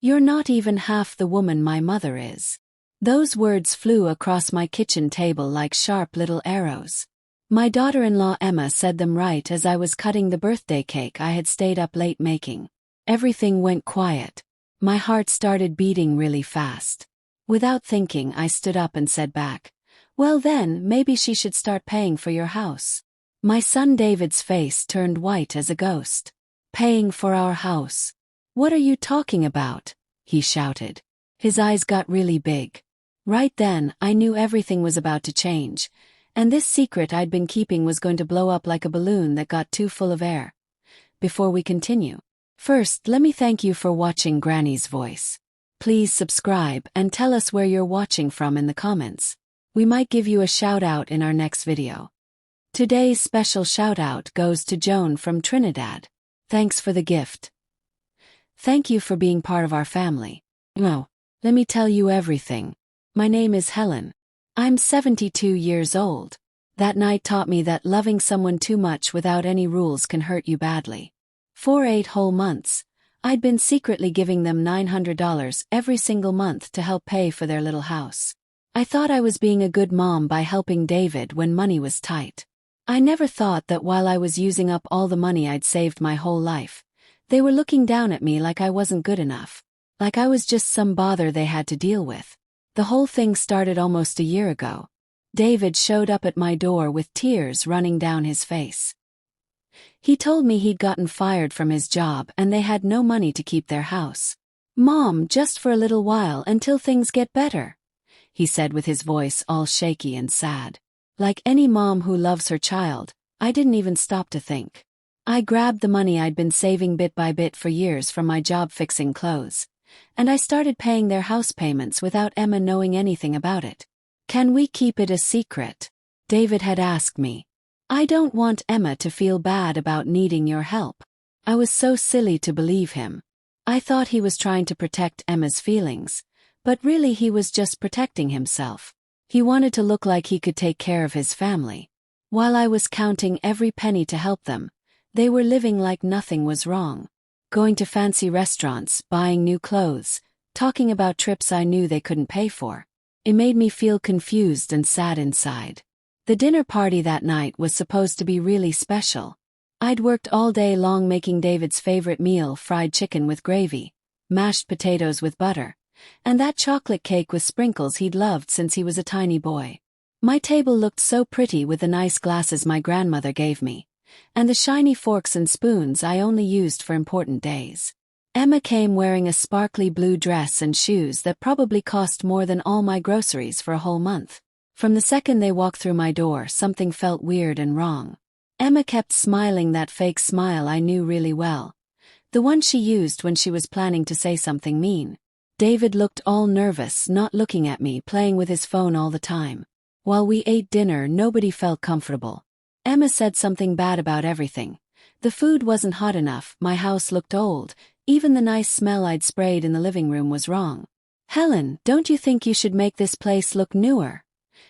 You're not even half the woman my mother is. Those words flew across my kitchen table like sharp little arrows. My daughter-in-law Emma said them right as I was cutting the birthday cake I had stayed up late making. Everything went quiet. My heart started beating really fast. Without thinking, I stood up and said back, "Well then, maybe she should start paying for your house." My son David's face turned white as a ghost. "Paying for our house? What are you talking about?" he shouted. His eyes got really big. Right then, I knew everything was about to change, and this secret I'd been keeping was going to blow up like a balloon that got too full of air. Before we continue, first let me thank you for watching Granny's Voice. Please subscribe and tell us where you're watching from in the comments. We might give you a shout out in our next video. Today's special shout out goes to Joan from Trinidad. Thanks for the gift. Thank you for being part of our family. Now, let me tell you everything. My name is Helen. I'm 72 years old. That night taught me that loving someone too much without any rules can hurt you badly. For 8 whole months, I'd been secretly giving them $900 every single month to help pay for their little house. I thought I was being a good mom by helping David when money was tight. I never thought that while I was using up all the money I'd saved my whole life, they were looking down at me like I wasn't good enough. Like I was just some bother they had to deal with. The whole thing started almost a year ago. David showed up at my door with tears running down his face. He told me he'd gotten fired from his job and they had no money to keep their house. "Mom, just for a little while until things get better," he said with his voice all shaky and sad. Like any mom who loves her child, I didn't even stop to think. I grabbed the money I'd been saving bit by bit for years from my job fixing clothes, and I started paying their house payments without Emma knowing anything about it. "Can we keep it a secret?" David had asked me. "I don't want Emma to feel bad about needing your help." I was so silly to believe him. I thought he was trying to protect Emma's feelings, but really he was just protecting himself. He wanted to look like he could take care of his family. While I was counting every penny to help them, they were living like nothing was wrong. Going to fancy restaurants, buying new clothes, talking about trips I knew they couldn't pay for. It made me feel confused and sad inside. The dinner party that night was supposed to be really special. I'd worked all day long making David's favorite meal, fried chicken with gravy, mashed potatoes with butter, and that chocolate cake with sprinkles he'd loved since he was a tiny boy. My table looked so pretty with the nice glasses my grandmother gave me, and the shiny forks and spoons I only used for important days. Emma came wearing a sparkly blue dress and shoes that probably cost more than all my groceries for a whole month. From the second they walked through my door, something felt weird and wrong. Emma kept smiling, that fake smile I knew really well, the one she used when she was planning to say something mean. David looked all nervous, not looking at me, playing with his phone all the time. While we ate dinner, nobody felt comfortable. Emma said something bad about everything. The food wasn't hot enough, my house looked old, even the nice smell I'd sprayed in the living room was wrong. "Helen, don't you think you should make this place look newer?"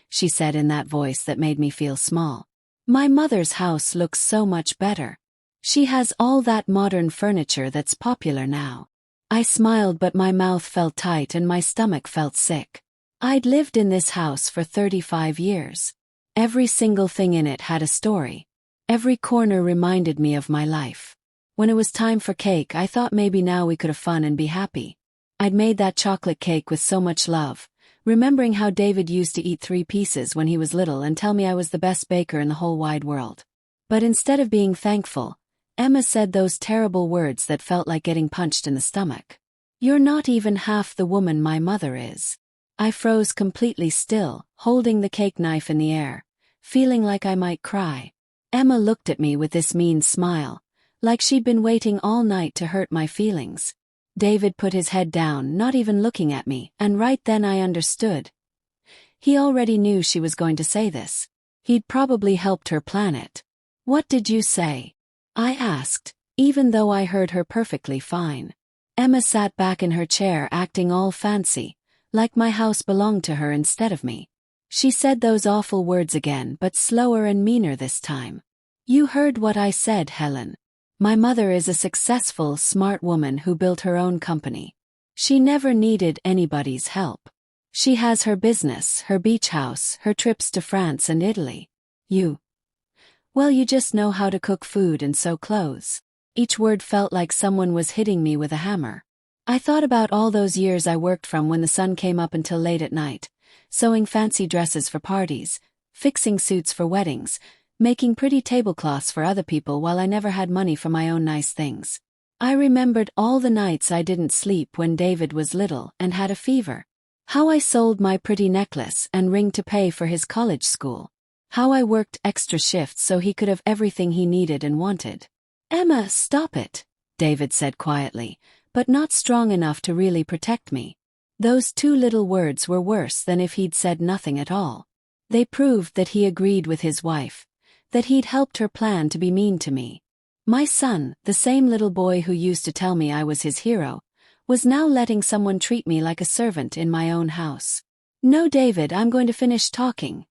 she said in that voice that made me feel small. "My mother's house looks so much better. She has all that modern furniture that's popular now." I smiled, but my mouth felt tight and my stomach felt sick. I'd lived in this house for 35 years. Every single thing in it had a story. Every corner reminded me of my life. When it was time for cake, I thought maybe now we could have fun and be happy. I'd made that chocolate cake with so much love, remembering how David used to eat 3 pieces when he was little and tell me I was the best baker in the whole wide world. But instead of being thankful, Emma said those terrible words that felt like getting punched in the stomach. "You're not even half the woman my mother is." I froze completely still, holding the cake knife in the air, feeling like I might cry. Emma looked at me with this mean smile, like she'd been waiting all night to hurt my feelings. David put his head down, not even looking at me, and right then I understood. He already knew she was going to say this. He'd probably helped her plan it. "What did you say?" I asked, even though I heard her perfectly fine. Emma sat back in her chair acting all fancy, like my house belonged to her instead of me. She said those awful words again, but slower and meaner this time. "You heard what I said, Helen. My mother is a successful, smart woman who built her own company. She never needed anybody's help. She has her business, her beach house, her trips to France and Italy. Well, you just know how to cook food and sew clothes. Each word felt like someone was hitting me with a hammer. I thought about all those years I worked from when the sun came up until late at night, sewing fancy dresses for parties, fixing suits for weddings, making pretty tablecloths for other people while I never had money for my own nice things. I remembered all the nights I didn't sleep when David was little and had a fever. How I sold my pretty necklace and ring to pay for his college school. How I worked extra shifts so he could have everything he needed and wanted. "Emma, stop it," David said quietly, but not strong enough to really protect me. Those two little words were worse than if he'd said nothing at all. They proved that he agreed with his wife, that he'd helped her plan to be mean to me. My son, the same little boy who used to tell me I was his hero, was now letting someone treat me like a servant in my own house. "No, David, I'm going to finish talking."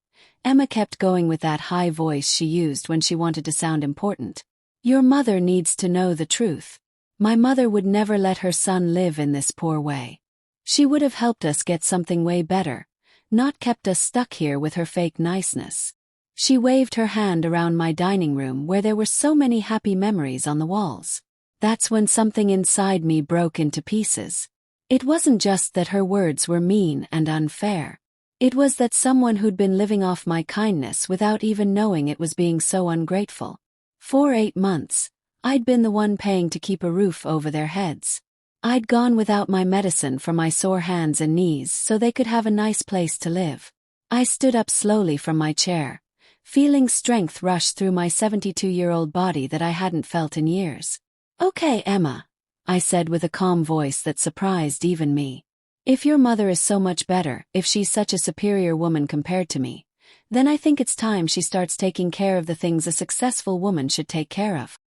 Emma kept going with that high voice she used when she wanted to sound important. "Your mother needs to know the truth. My mother would never let her son live in this poor way. She would have helped us get something way better, not kept us stuck here with her fake niceness." She waved her hand around my dining room where there were so many happy memories on the walls. That's when something inside me broke into pieces. It wasn't just that her words were mean and unfair. It was that someone who'd been living off my kindness without even knowing it was being so ungrateful. For 8 months, I'd been the one paying to keep a roof over their heads. I'd gone without my medicine for my sore hands and knees so they could have a nice place to live. I stood up slowly from my chair, feeling strength rush through my 72-year-old body that I hadn't felt in years. "Okay, Emma," I said with a calm voice that surprised even me. "If your mother is so much better, if she's such a superior woman compared to me, then I think it's time she starts taking care of the things a successful woman should take care of."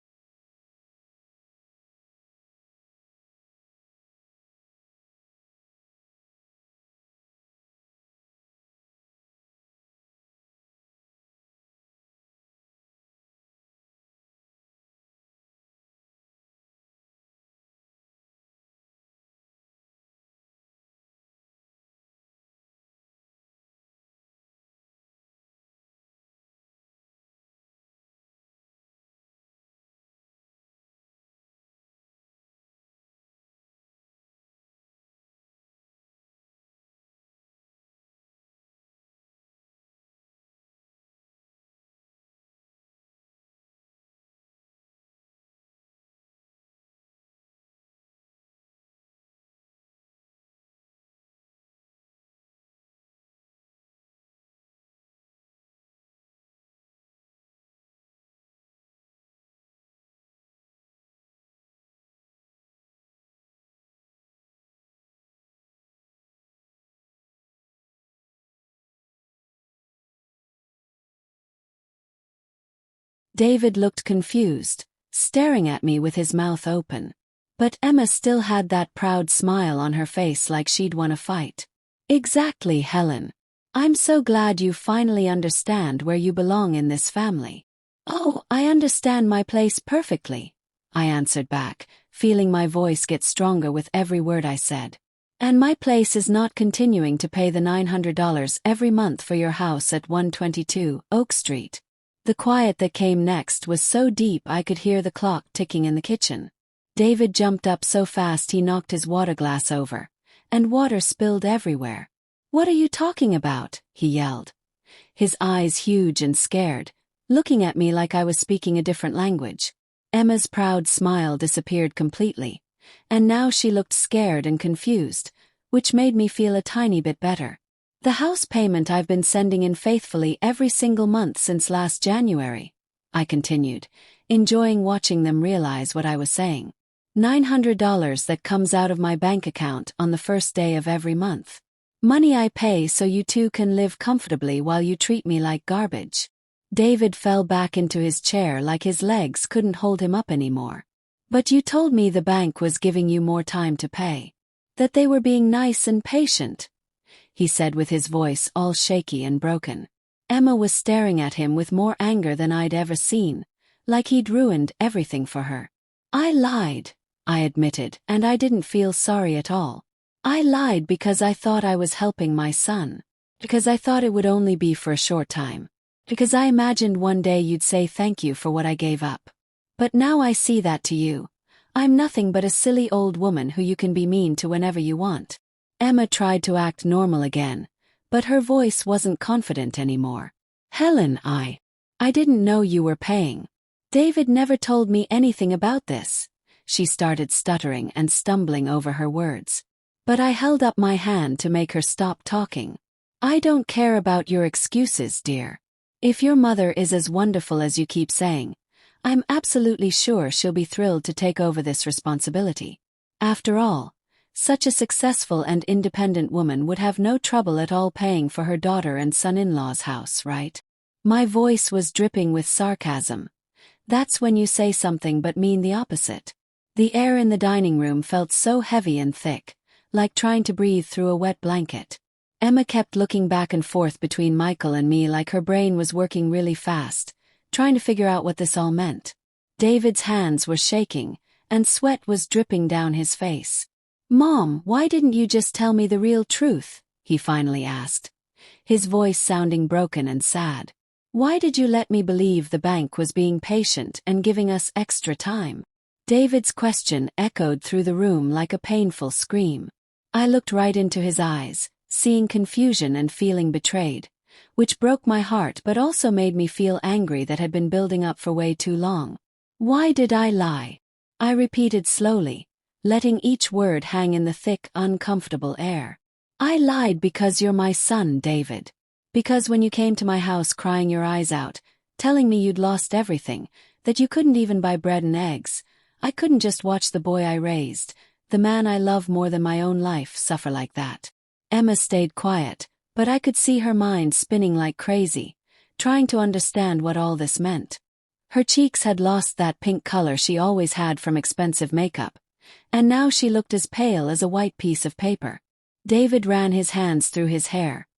David looked confused, staring at me with his mouth open. But Emma still had that proud smile on her face like she'd won a fight. "Exactly, Helen. I'm so glad you finally understand where you belong in this family." "Oh, I understand my place perfectly," I answered back, feeling my voice get stronger with every word I said. "And my place is not continuing to pay the $900 every month for your house at 122 Oak Street." The quiet that came next was so deep I could hear the clock ticking in the kitchen. David jumped up so fast he knocked his water glass over, and water spilled everywhere. "What are you talking about?" he yelled. His eyes huge and scared, looking at me like I was speaking a different language. Emma's proud smile disappeared completely, and now she looked scared and confused, which made me feel a tiny bit better. "The house payment I've been sending in faithfully every single month since last January," I continued, enjoying watching them realize what I was saying. $900 that comes out of my bank account on the first day of every month. Money I pay so you two can live comfortably while you treat me like garbage." David fell back into his chair like his legs couldn't hold him up anymore. "But you told me the bank was giving you more time to pay. That they were being nice and patient," he said with his voice all shaky and broken. Emma was staring at him with more anger than I'd ever seen, like he'd ruined everything for her. "I lied," I admitted, and I didn't feel sorry at all. I lied because I thought I was helping my son. Because I thought it would only be for a short time. Because I imagined one day you'd say thank you for what I gave up. But now I see that to you, I'm nothing but a silly old woman who you can be mean to whenever you want. Emma tried to act normal again, but her voice wasn't confident anymore. Helen, I didn't know you were paying. David never told me anything about this. She started stuttering and stumbling over her words. But I held up my hand to make her stop talking. I don't care about your excuses, dear. If your mother is as wonderful as you keep saying, I'm absolutely sure she'll be thrilled to take over this responsibility. After all, such a successful and independent woman would have no trouble at all paying for her daughter and son-in-law's house, right? My voice was dripping with sarcasm. That's when you say something but mean the opposite. The air in the dining room felt so heavy and thick, like trying to breathe through a wet blanket. Emma kept looking back and forth between Michael and me like her brain was working really fast, trying to figure out what this all meant. David's hands were shaking, and sweat was dripping down his face. Mom, why didn't you just tell me the real truth? He finally asked, his voice sounding broken and sad. Why did you let me believe the bank was being patient and giving us extra time? David's question echoed through the room like a painful scream. I looked right into his eyes, seeing confusion and feeling betrayed, which broke my heart but also made me feel angry that had been building up for way too long. Why did I lie? I repeated slowly, letting each word hang in the thick, uncomfortable air. I lied because you're my son, David. Because when you came to my house crying your eyes out, telling me you'd lost everything, that you couldn't even buy bread and eggs, I couldn't just watch the boy I raised, the man I love more than my own life, suffer like that. Emma stayed quiet, but I could see her mind spinning like crazy, trying to understand what all this meant. Her cheeks had lost that pink color she always had from expensive makeup, and now she looked as pale as a white piece of paper. David ran his hands through his hair,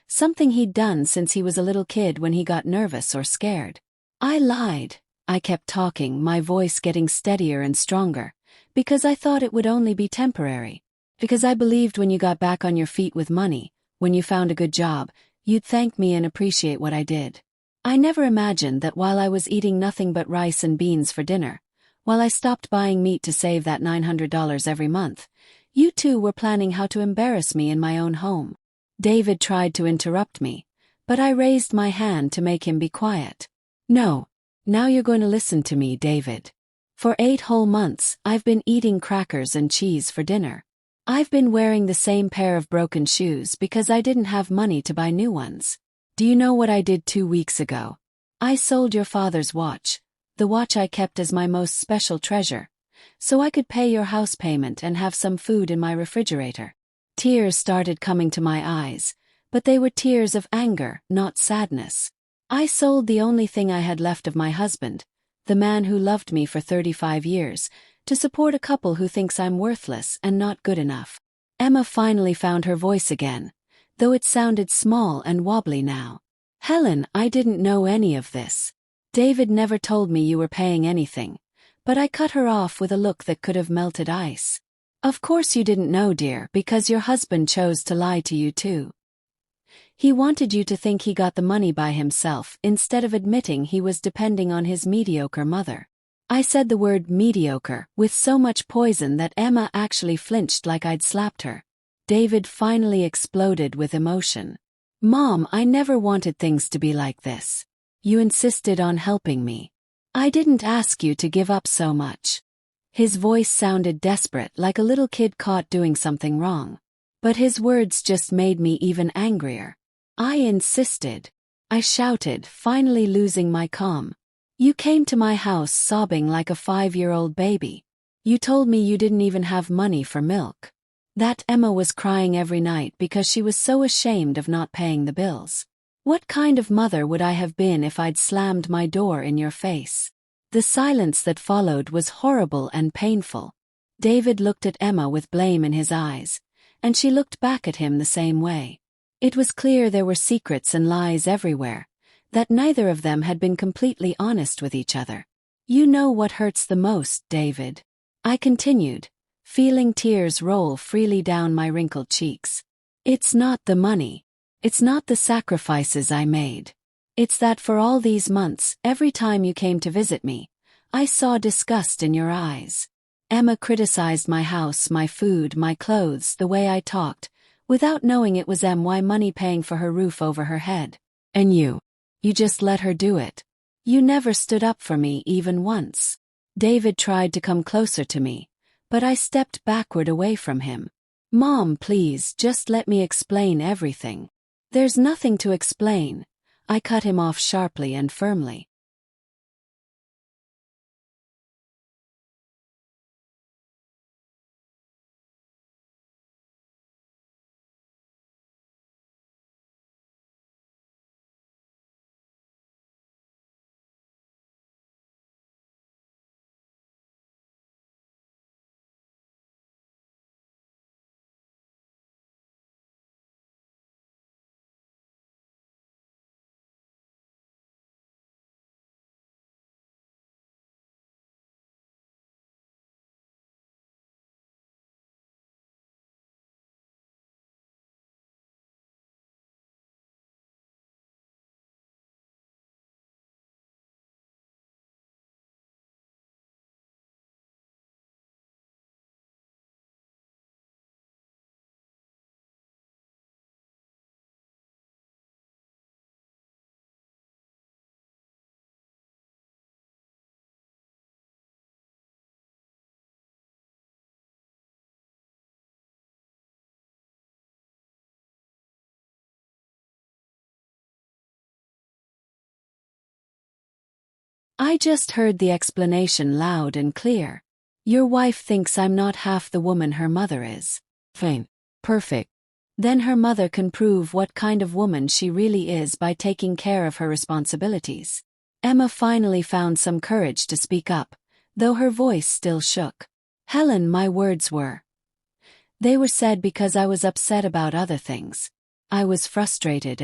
something he'd done since he was a little kid when he got nervous or scared. I lied. I kept talking, my voice getting steadier and stronger, because I thought it would only be temporary. Because I believed when you got back on your feet with money, when you found a good job, you'd thank me and appreciate what I did. I never imagined that while I was eating nothing but rice and beans for dinner, while I stopped buying meat to save that $900 every month, you two were planning how to embarrass me in my own home. David tried to interrupt me, but I raised my hand to make him be quiet. No, now you're going to listen to me, David. For 8 whole months, I've been eating crackers and cheese for dinner. I've been wearing the same pair of broken shoes because I didn't have money to buy new ones. Do you know what I did 2 weeks ago? I sold your father's watch, the watch I kept as my most special treasure, so I could pay your house payment and have some food in my refrigerator. Tears started coming to my eyes, but they were tears of anger, not sadness. I sold the only thing I had left of my husband, the man who loved me for 35 years, to support a couple who thinks I'm worthless and not good enough. Emma finally found her voice again, though it sounded small and wobbly now. Helen, I didn't know any of this. David never told me you were paying anything, but I cut her off with a look that could have melted ice. Of course you didn't know, dear, because your husband chose to lie to you too. He wanted you to think he got the money by himself instead of admitting he was depending on his mediocre mother. I said the word mediocre with so much poison that Emma actually flinched like I'd slapped her. David finally exploded with emotion. Mom, I never wanted things to be like this. You insisted on helping me. I didn't ask you to give up so much. His voice sounded desperate, like a little kid caught doing something wrong. But his words just made me even angrier. I insisted. I shouted, finally losing my calm. You came to my house sobbing like a 5-year-old baby. You told me you didn't even have money for milk. That Emma was crying every night because she was so ashamed of not paying the bills. What kind of mother would I have been if I'd slammed my door in your face? The silence that followed was horrible and painful. David looked at Emma with blame in his eyes, and she looked back at him the same way. It was clear there were secrets and lies everywhere, that neither of them had been completely honest with each other. You know what hurts the most, David? I continued, feeling tears roll freely down my wrinkled cheeks. It's not the money. It's not the sacrifices I made. It's that for all these months, every time you came to visit me, I saw disgust in your eyes. Emma criticized my house, my food, my clothes, the way I talked, without knowing it was my money paying for her roof over her head. And you just let her do it. You never stood up for me even once. David tried to come closer to me, but I stepped backward away from him. Mom, please, just let me explain everything. There's nothing to explain. I cut him off sharply and firmly. I just heard the explanation loud and clear. Your wife thinks I'm not half the woman her mother is. Fine. Perfect. Then her mother can prove what kind of woman she really is by taking care of her responsibilities. Emma finally found some courage to speak up, though her voice still shook. Helen, my words were. They were said because I was upset about other things. I was frustrated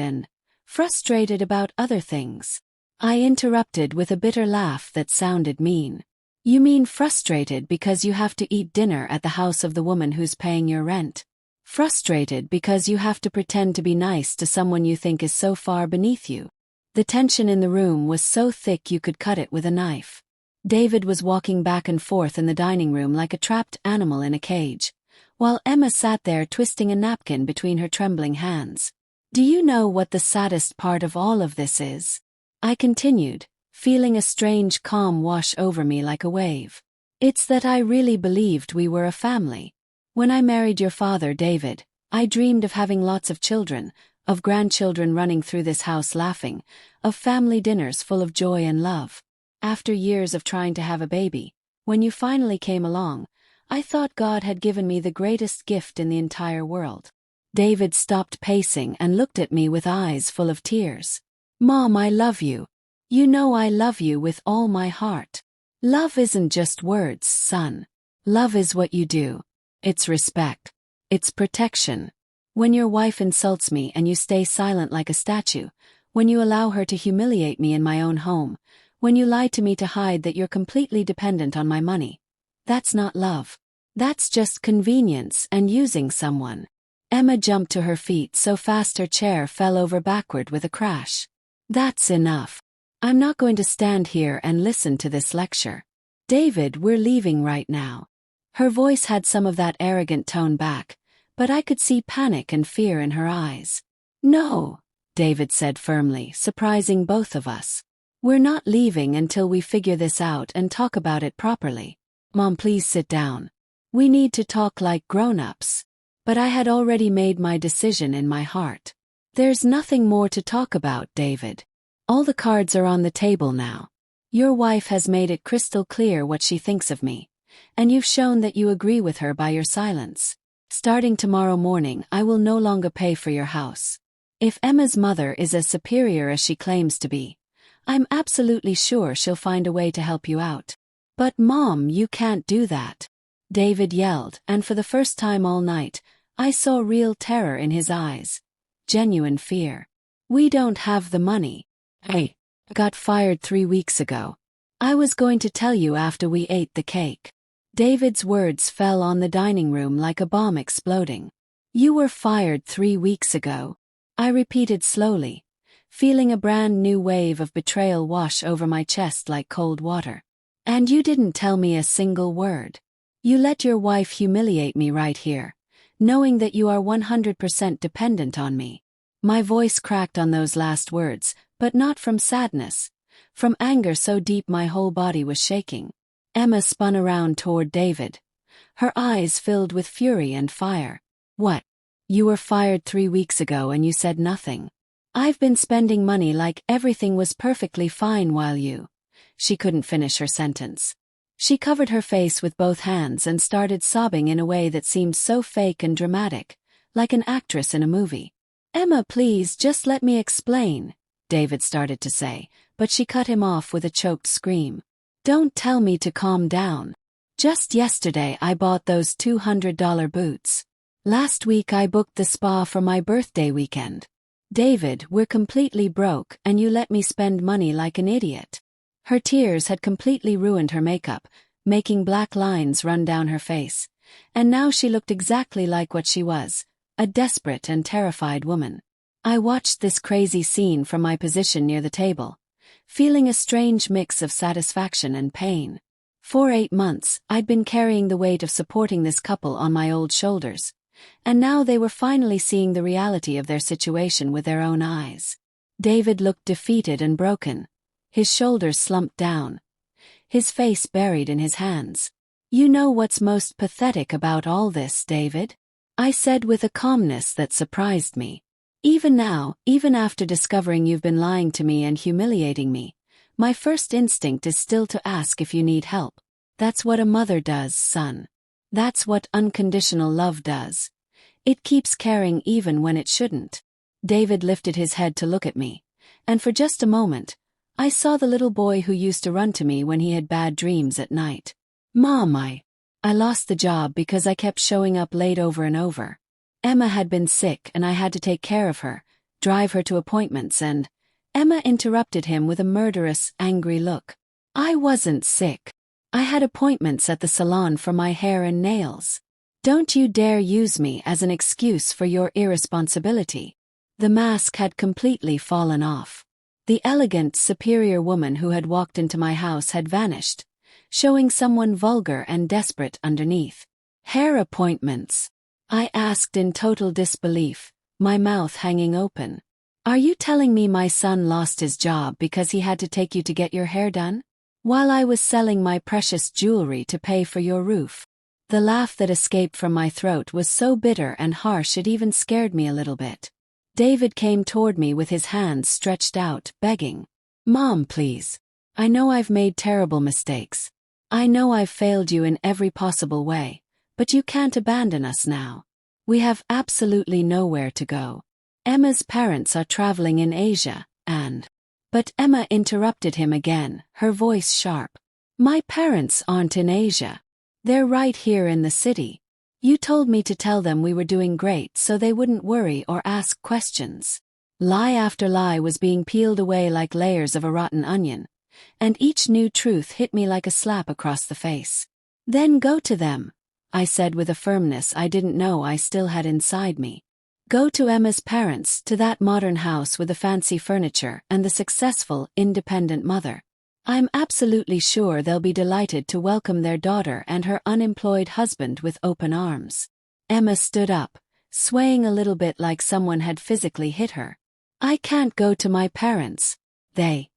about other things. I interrupted with a bitter laugh that sounded mean. You mean frustrated because you have to eat dinner at the house of the woman who's paying your rent? Frustrated because you have to pretend to be nice to someone you think is so far beneath you? The tension in the room was so thick you could cut it with a knife. David was walking back and forth in the dining room like a trapped animal in a cage, while Emma sat there twisting a napkin between her trembling hands. Do you know what the saddest part of all of this is? I continued, feeling a strange calm wash over me like a wave. It's that I really believed we were a family. When I married your father, David, I dreamed of having lots of children, of grandchildren running through this house laughing, of family dinners full of joy and love. After years of trying to have a baby, when you finally came along, I thought God had given me the greatest gift in the entire world. David stopped pacing and looked at me with eyes full of tears. Mom, I love you. You know I love you with all my heart. Love isn't just words, son. Love is what you do. It's respect. It's protection. When your wife insults me and you stay silent like a statue, when you allow her to humiliate me in my own home, when you lie to me to hide that you're completely dependent on my money, that's not love. That's just convenience and using someone. Emma jumped to her feet so fast her chair fell over backward with a crash. That's enough. I'm not going to stand here and listen to this lecture. David, we're leaving right now. Her voice had some of that arrogant tone back, but I could see panic and fear in her eyes. No, David said firmly, surprising both of us. We're not leaving until we figure this out and talk about it properly. Mom, please sit down. We need to talk like grown-ups. But I had already made my decision in my heart. There's nothing more to talk about, David. All the cards are on the table now. Your wife has made it crystal clear what she thinks of me, and you've shown that you agree with her by your silence. Starting tomorrow morning, I will no longer pay for your house. If Emma's mother is as superior as she claims to be, I'm absolutely sure she'll find a way to help you out. But Mom, you can't do that. David yelled, and for the first time all night, I saw real terror in his eyes. Genuine fear. We don't have the money. I got fired 3 weeks ago. I was going to tell you after we ate the cake. David's words fell on the dining room like a bomb exploding. You were fired 3 weeks ago. I repeated slowly, feeling a brand new wave of betrayal wash over my chest like cold water. And you didn't tell me a single word. You let your wife humiliate me right here, knowing that you are 100% dependent on me. My voice cracked on those last words, but not from sadness, from anger so deep my whole body was shaking. Emma spun around toward David, her eyes filled with fury and fire. What? You were fired 3 weeks ago and you said nothing. I've been spending money like everything was perfectly fine while you... She couldn't finish her sentence. She covered her face with both hands and started sobbing in a way that seemed so fake and dramatic, like an actress in a movie. Emma, please, just let me explain, David started to say, but she cut him off with a choked scream. Don't tell me to calm down. Just yesterday I bought those $200 boots. Last week I booked the spa for my birthday weekend. David, we're completely broke and you let me spend money like an idiot. Her tears had completely ruined her makeup, making black lines run down her face. And now she looked exactly like what she was, a desperate and terrified woman. I watched this crazy scene from my position near the table, feeling a strange mix of satisfaction and pain. For 8 months, I'd been carrying the weight of supporting this couple on my old shoulders, and now they were finally seeing the reality of their situation with their own eyes. David looked defeated and broken, his shoulders slumped down, his face buried in his hands. You know what's most pathetic about all this, David? I said with a calmness that surprised me. Even now, even after discovering you've been lying to me and humiliating me, my first instinct is still to ask if you need help. That's what a mother does, son. That's what unconditional love does. It keeps caring even when it shouldn't. David lifted his head to look at me, and for just a moment, I saw the little boy who used to run to me when he had bad dreams at night. Mom, I lost the job because I kept showing up late over and over. Emma had been sick and I had to take care of her, drive her to appointments and... Emma interrupted him with a murderous, angry look. I wasn't sick. I had appointments at the salon for my hair and nails. Don't you dare use me as an excuse for your irresponsibility. The mask had completely fallen off. The elegant, superior woman who had walked into my house had vanished, showing someone vulgar and desperate underneath. Hair appointments? I asked in total disbelief, my mouth hanging open. Are you telling me my son lost his job because he had to take you to get your hair done? While I was selling my precious jewelry to pay for your roof. The laugh that escaped from my throat was so bitter and harsh it even scared me a little bit. David came toward me with his hands stretched out, begging. Mom, please. I know I've made terrible mistakes. I know I've failed you in every possible way, but you can't abandon us now. We have absolutely nowhere to go. Emma's parents are traveling in Asia, and... But Emma interrupted him again, her voice sharp. My parents aren't in Asia. They're right here in the city. You told me to tell them we were doing great so they wouldn't worry or ask questions. Lie after lie was being peeled away like layers of a rotten onion, and each new truth hit me like a slap across the face. Then go to them, I said with a firmness I didn't know I still had inside me. Go to Emma's parents, to that modern house with the fancy furniture and the successful, independent mother. I'm absolutely sure they'll be delighted to welcome their daughter and her unemployed husband with open arms. Emma stood up, swaying a little bit like someone had physically hit her. I can't go to my parents. They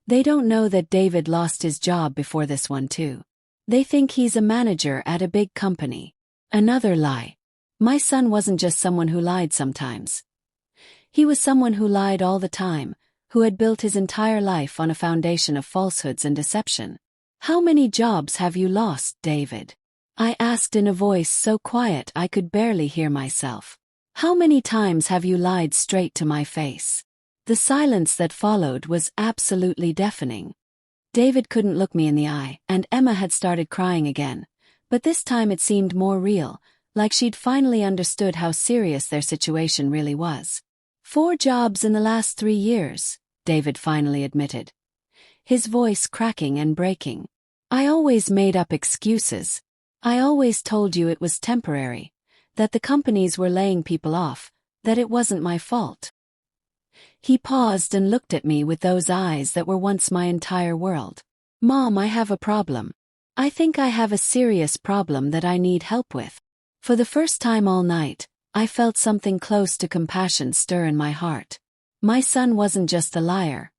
don't know that David lost his job before this one too. They think he's a manager at a big company. Another lie. My son wasn't just someone who lied sometimes. He was someone who lied all the time, who had built his entire life on a foundation of falsehoods and deception. How many jobs have you lost, David? I asked in a voice so quiet I could barely hear myself. How many times have you lied straight to my face? The silence that followed was absolutely deafening. David couldn't look me in the eye, and Emma had started crying again, but this time it seemed more real, like she'd finally understood how serious their situation really was. 4 jobs in the last 3 years, David finally admitted, his voice cracking and breaking. I always made up excuses. I always told you it was temporary, that the companies were laying people off, that it wasn't my fault. He paused and looked at me with those eyes that were once my entire world. Mom, I have a problem. I think I have a serious problem that I need help with. For the first time all night, I felt something close to compassion stir in my heart. My son wasn't just a liar.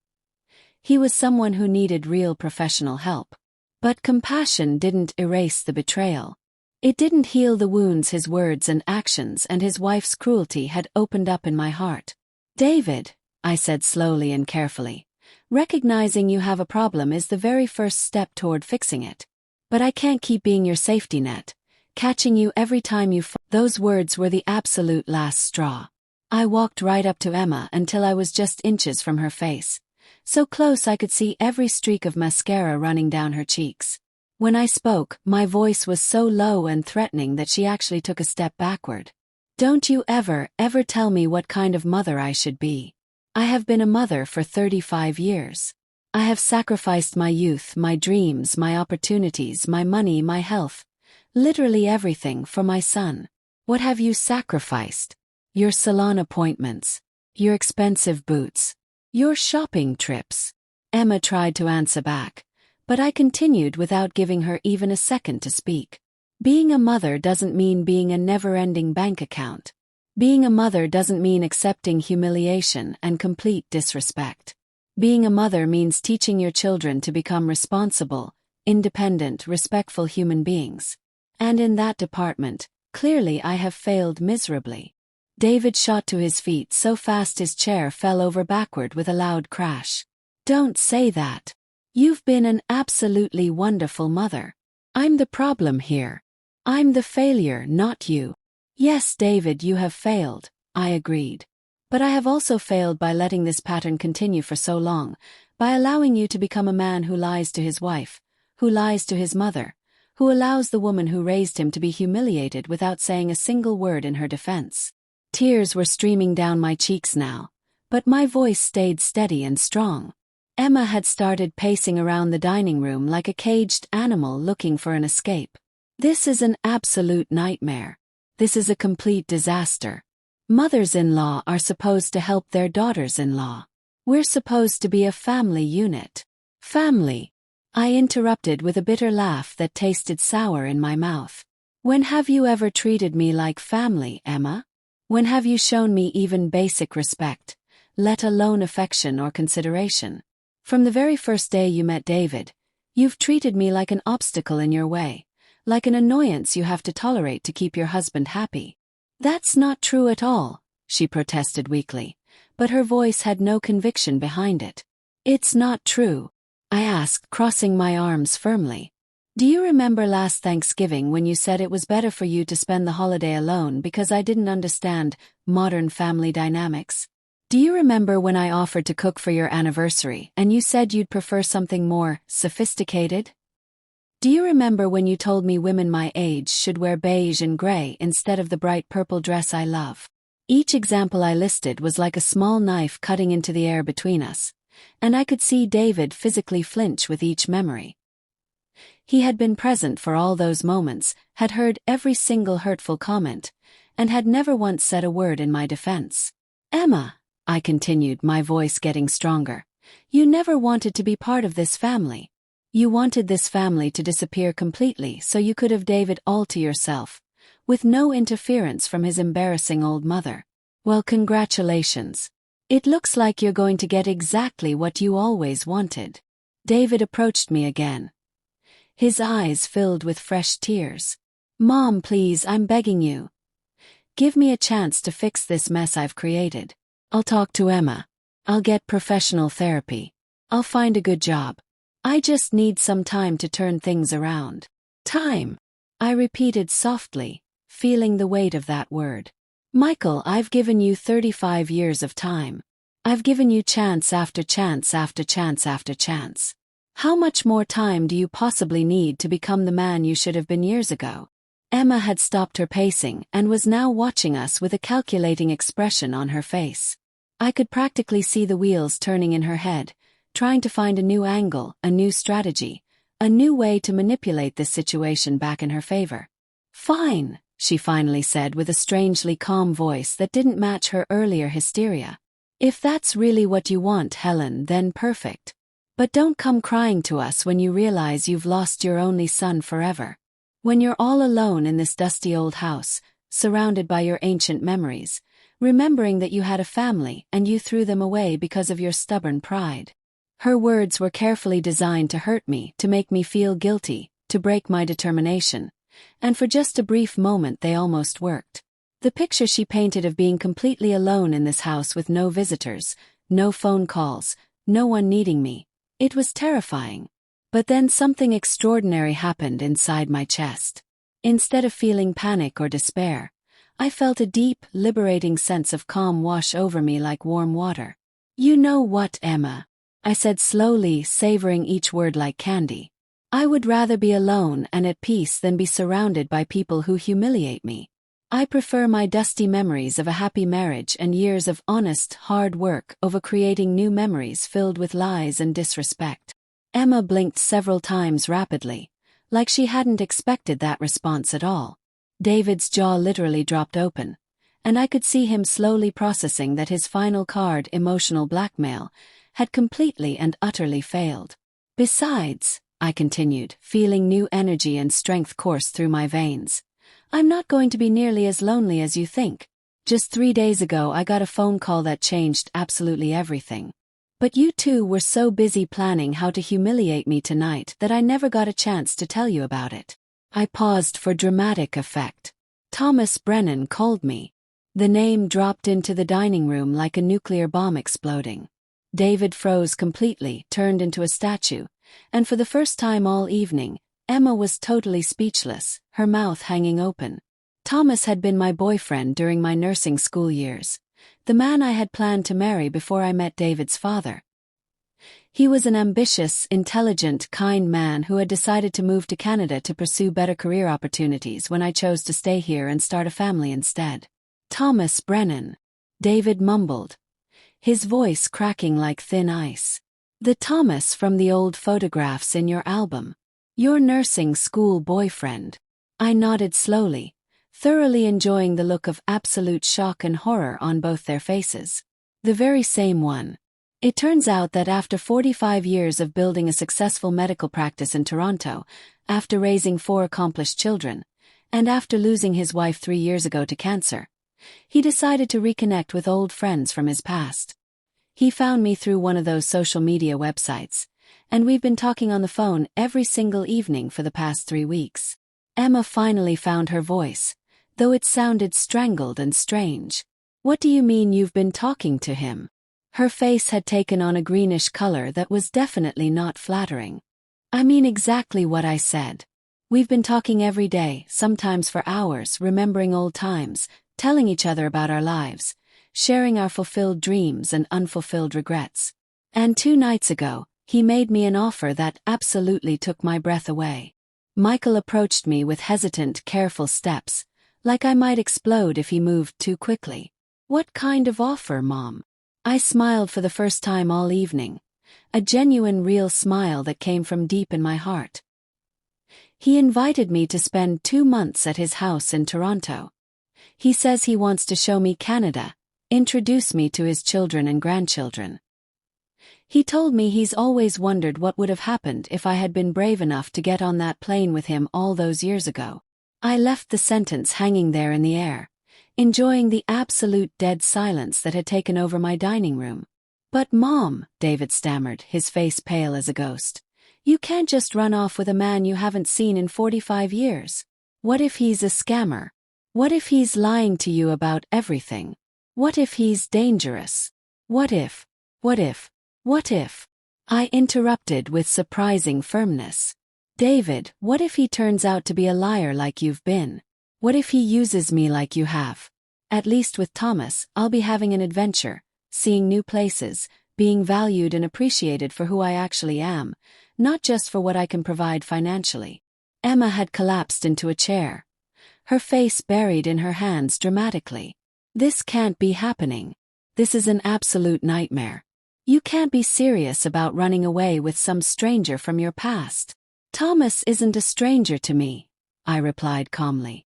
He was someone who needed real professional help. But compassion didn't erase the betrayal. It didn't heal the wounds his words and actions and his wife's cruelty had opened up in my heart. David, I said slowly and carefully, recognizing you have a problem is the very first step toward fixing it. But I can't keep being your safety net, catching you every time you fall. Those words were the absolute last straw. I walked right up to Emma until I was just inches from her face, so close I could see every streak of mascara running down her cheeks. When I spoke, my voice was so low and threatening that she actually took a step backward. Don't you ever tell me what kind of mother I should be. I have been a mother for 35 years. I have sacrificed my youth, my dreams, my opportunities, my money, my health, literally everything for my son. What have you sacrificed? Your salon appointments, your expensive boots, your shopping trips. Emma tried to answer back, but I continued without giving her even a second to speak. Being a mother doesn't mean being a never-ending bank account. Being a mother doesn't mean accepting humiliation and complete disrespect. Being a mother means teaching your children to become responsible, independent, respectful human beings. And in that department, clearly I have failed miserably. David shot to his feet so fast his chair fell over backward with a loud crash. Don't say that. You've been an absolutely wonderful mother. I'm the problem here. I'm the failure, not you. Yes, David, you have failed, I agreed. But I have also failed by letting this pattern continue for so long, by allowing you to become a man who lies to his wife, who lies to his mother, who allows the woman who raised him to be humiliated without saying a single word in her defense. Tears were streaming down my cheeks now, but my voice stayed steady and strong. Emma had started pacing around the dining room like a caged animal looking for an escape. This is an absolute nightmare. This is a complete disaster. Mothers-in-law are supposed to help their daughters-in-law. We're supposed to be a family unit. Family. I interrupted with a bitter laugh that tasted sour in my mouth. When have you ever treated me like family, Emma? When have you shown me even basic respect, let alone affection or consideration? From the very first day you met David, you've treated me like an obstacle in your way, like an annoyance you have to tolerate to keep your husband happy. That's not true at all, she protested weakly, but her voice had no conviction behind it. It's not true, I asked, crossing my arms firmly. Do you remember last Thanksgiving when you said it was better for you to spend the holiday alone because I didn't understand modern family dynamics? Do you remember when I offered to cook for your anniversary and you said you'd prefer something more sophisticated? Do you remember when you told me women my age should wear beige and gray instead of the bright purple dress I love? Each example I listed was like a small knife cutting into the air between us, and I could see David physically flinch with each memory. He had been present for all those moments, had heard every single hurtful comment, and had never once said a word in my defense. Emma, I continued, my voice getting stronger, you never wanted to be part of this family. You wanted this family to disappear completely so you could have David all to yourself, with no interference from his embarrassing old mother. Well, congratulations. It looks like you're going to get exactly what you always wanted. David approached me again. His eyes filled with fresh tears. Mom, please, I'm begging you. Give me a chance to fix this mess I've created. I'll talk to Emma. I'll get professional therapy. I'll find a good job. I just need some time to turn things around. Time, I repeated softly, feeling the weight of that word. Michael, I've given you 35 years of time. I've given you chance after chance after chance after chance. How much more time do you possibly need to become the man you should have been years ago? Emma had stopped her pacing and was now watching us with a calculating expression on her face. I could practically see the wheels turning in her head, trying to find a new angle, a new strategy, A new way to manipulate this situation back in her favor. "Fine," she finally said with a strangely calm voice that didn't match her earlier hysteria. "If that's really what you want, Helen, then perfect. But don't come crying to us when you realize you've lost your only son forever. When you're all alone in this dusty old house, surrounded by your ancient memories, remembering that you had a family and you threw them away because of your stubborn pride." Her words were carefully designed to hurt me, to make me feel guilty, to break my determination. And for just a brief moment they almost worked. The picture she painted of being completely alone in this house with no visitors, no phone calls, no one needing me, it was terrifying. But then something extraordinary happened inside my chest. Instead of feeling panic or despair, I felt a deep, liberating sense of calm wash over me like warm water. "You know what, Emma?" I said slowly, savoring each word like candy. "I would rather be alone and at peace than be surrounded by people who humiliate me. I prefer my dusty memories of a happy marriage and years of honest, hard work over creating new memories filled with lies and disrespect." Emma blinked several times rapidly, like she hadn't expected that response at all. David's jaw literally dropped open, and I could see him slowly processing that his final card, emotional blackmail, had completely and utterly failed. "Besides," I continued, feeling new energy and strength course through my veins, "I'm not going to be nearly as lonely as you think. Just 3 days ago I got a phone call that changed absolutely everything. But you two were so busy planning how to humiliate me tonight that I never got a chance to tell you about it." I paused for dramatic effect. "Thomas Brennan called me." The name dropped into the dining room like a nuclear bomb exploding. David froze completely, turned into a statue, and for the first time all evening, Emma was totally speechless, her mouth hanging open. Thomas had been my boyfriend during my nursing school years, the man I had planned to marry before I met David's father. He was an ambitious, intelligent, kind man who had decided to move to Canada to pursue better career opportunities when I chose to stay here and start a family instead. "Thomas Brennan," David mumbled, his voice cracking like thin ice. "The Thomas from the old photographs in your album. Your nursing school boyfriend." I nodded slowly, thoroughly enjoying the look of absolute shock and horror on both their faces. "The very same one." It turns out that after 45 years of building a successful medical practice in Toronto, after raising 4 accomplished children, and after losing his wife 3 years ago to cancer, he decided to reconnect with old friends from his past. He found me through one of those social media websites, and we've been talking on the phone every single evening for the past 3 weeks. Emma finally found her voice, though it sounded strangled and strange. "What do you mean you've been talking to him?" Her face had taken on a greenish color that was definitely not flattering. "I mean exactly what I said. We've been talking every day, sometimes for hours, remembering old times, telling each other about our lives, sharing our fulfilled dreams and unfulfilled regrets. And 2 nights ago, he made me an offer that absolutely took my breath away." Michael approached me with hesitant, careful steps, like I might explode if he moved too quickly. "What kind of offer, Mom?" I smiled for the first time all evening, a genuine, real smile that came from deep in my heart. "He invited me to spend 2 months at his house in Toronto. He says he wants to show me Canada, introduce me to his children and grandchildren. He told me he's always wondered what would have happened if I had been brave enough to get on that plane with him all those years ago." I left the sentence hanging there in the air, enjoying the absolute dead silence that had taken over my dining room. "But Mom," David stammered, his face pale as a ghost, "you can't just run off with a man you haven't seen in 45 years. What if he's a scammer? What if he's lying to you about everything? What if he's dangerous? What if? What if? What if?" I interrupted with surprising firmness. "David, what if he turns out to be a liar like you've been? What if he uses me like you have? At least with Thomas, I'll be having an adventure, seeing new places, being valued and appreciated for who I actually am, not just for what I can provide financially." Emma had collapsed into a chair, her face buried in her hands dramatically. "This can't be happening. This is an absolute nightmare. You can't be serious about running away with some stranger from your past." Thomas isn't a stranger to me, I replied calmly.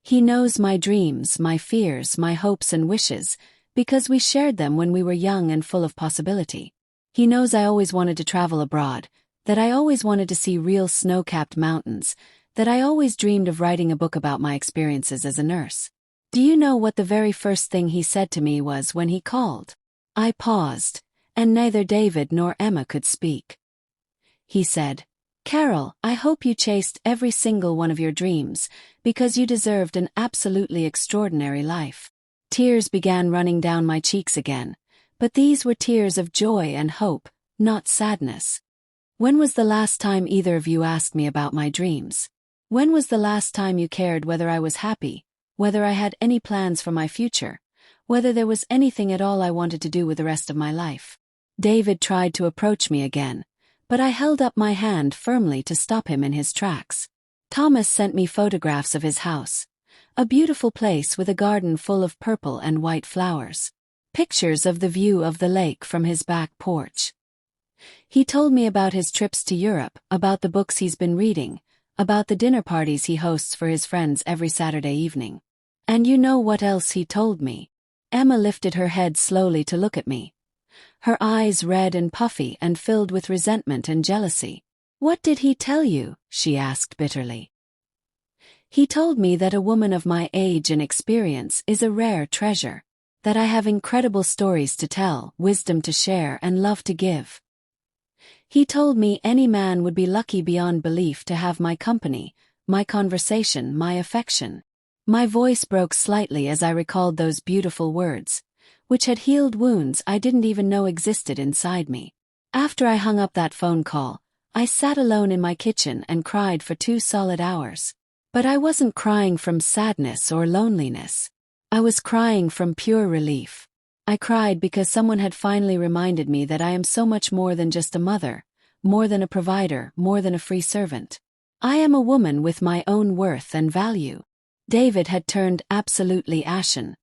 He knows my dreams, my fears, my hopes and wishes, because we shared them when we were young and full of possibility. He knows I always wanted to travel abroad, that I always wanted to see real snow-capped mountains, that I always dreamed of writing a book about my experiences as a nurse. Do you know what the very first thing he said to me was when he called? I paused, and neither David nor Emma could speak. He said, "Carol, I hope you chased every single one of your dreams, because you deserved an absolutely extraordinary life." Tears began running down my cheeks again, but these were tears of joy and hope, not sadness. When was the last time either of you asked me about my dreams? When was the last time you cared whether I was happy, whether I had any plans for my future, whether there was anything at all I wanted to do with the rest of my life? David tried to approach me again, but I held up my hand firmly to stop him in his tracks. Thomas sent me photographs of his house, a beautiful place with a garden full of purple and white flowers. Pictures of the view of the lake from his back porch. He told me about his trips to Europe, about the books he's been reading, about the dinner parties he hosts for his friends every Saturday evening. And you know what else he told me? Emma lifted her head slowly to look at me, her eyes red and puffy and filled with resentment and jealousy. "What did he tell you?" she asked bitterly. "He told me that a woman of my age and experience is a rare treasure, that I have incredible stories to tell, wisdom to share, and love to give. He told me any man would be lucky beyond belief to have my company, my conversation, my affection." My voice broke slightly as I recalled those beautiful words, which had healed wounds I didn't even know existed inside me. After I hung up that phone call, I sat alone in my kitchen and cried for 2 solid hours. But I wasn't crying from sadness or loneliness. I was crying from pure relief. I cried because someone had finally reminded me that I am so much more than just a mother, more than a provider, more than a free servant. I am a woman with my own worth and value. David had turned absolutely ashen,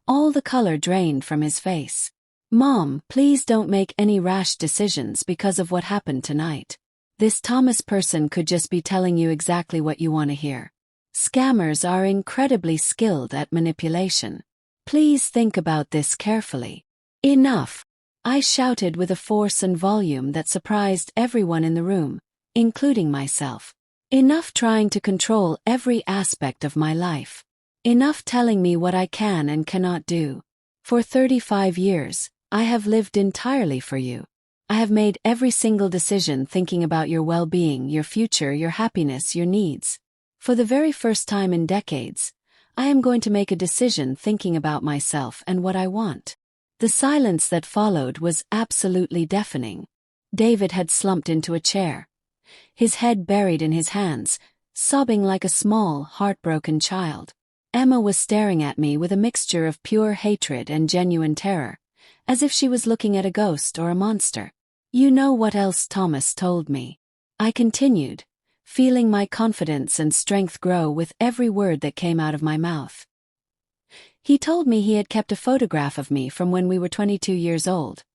all the color drained from his face. "Mom, please don't make any rash decisions because of what happened tonight. This Thomas person could just be telling you exactly what you want to hear. Scammers are incredibly skilled at manipulation. Please think about this carefully." "Enough!" I shouted with a force and volume that surprised everyone in the room, including myself. "Enough trying to control every aspect of my life. Enough telling me what I can and cannot do. For 35 years, I have lived entirely for you. I have made every single decision thinking about your well-being, your future, your happiness, your needs. For the very first time in decades, I am going to make a decision thinking about myself and what I want." The silence that followed was absolutely deafening. David had slumped into a chair, his head buried in his hands, sobbing like a small, heartbroken child. Emma was staring at me with a mixture of pure hatred and genuine terror, as if she was looking at a ghost or a monster. "You know what else Thomas told me?" I continued, feeling my confidence and strength grow with every word that came out of my mouth. "He told me he had kept a photograph of me from when we were 22 years old.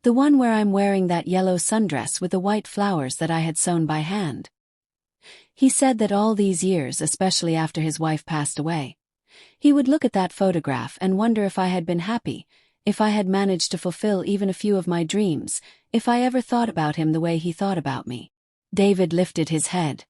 The one where I'm wearing that yellow sundress with the white flowers that I had sewn by hand. He said that all these years, especially after his wife passed away, he would look at that photograph and wonder if I had been happy, if I had managed to fulfill even a few of my dreams, if I ever thought about him the way he thought about me." David lifted his head,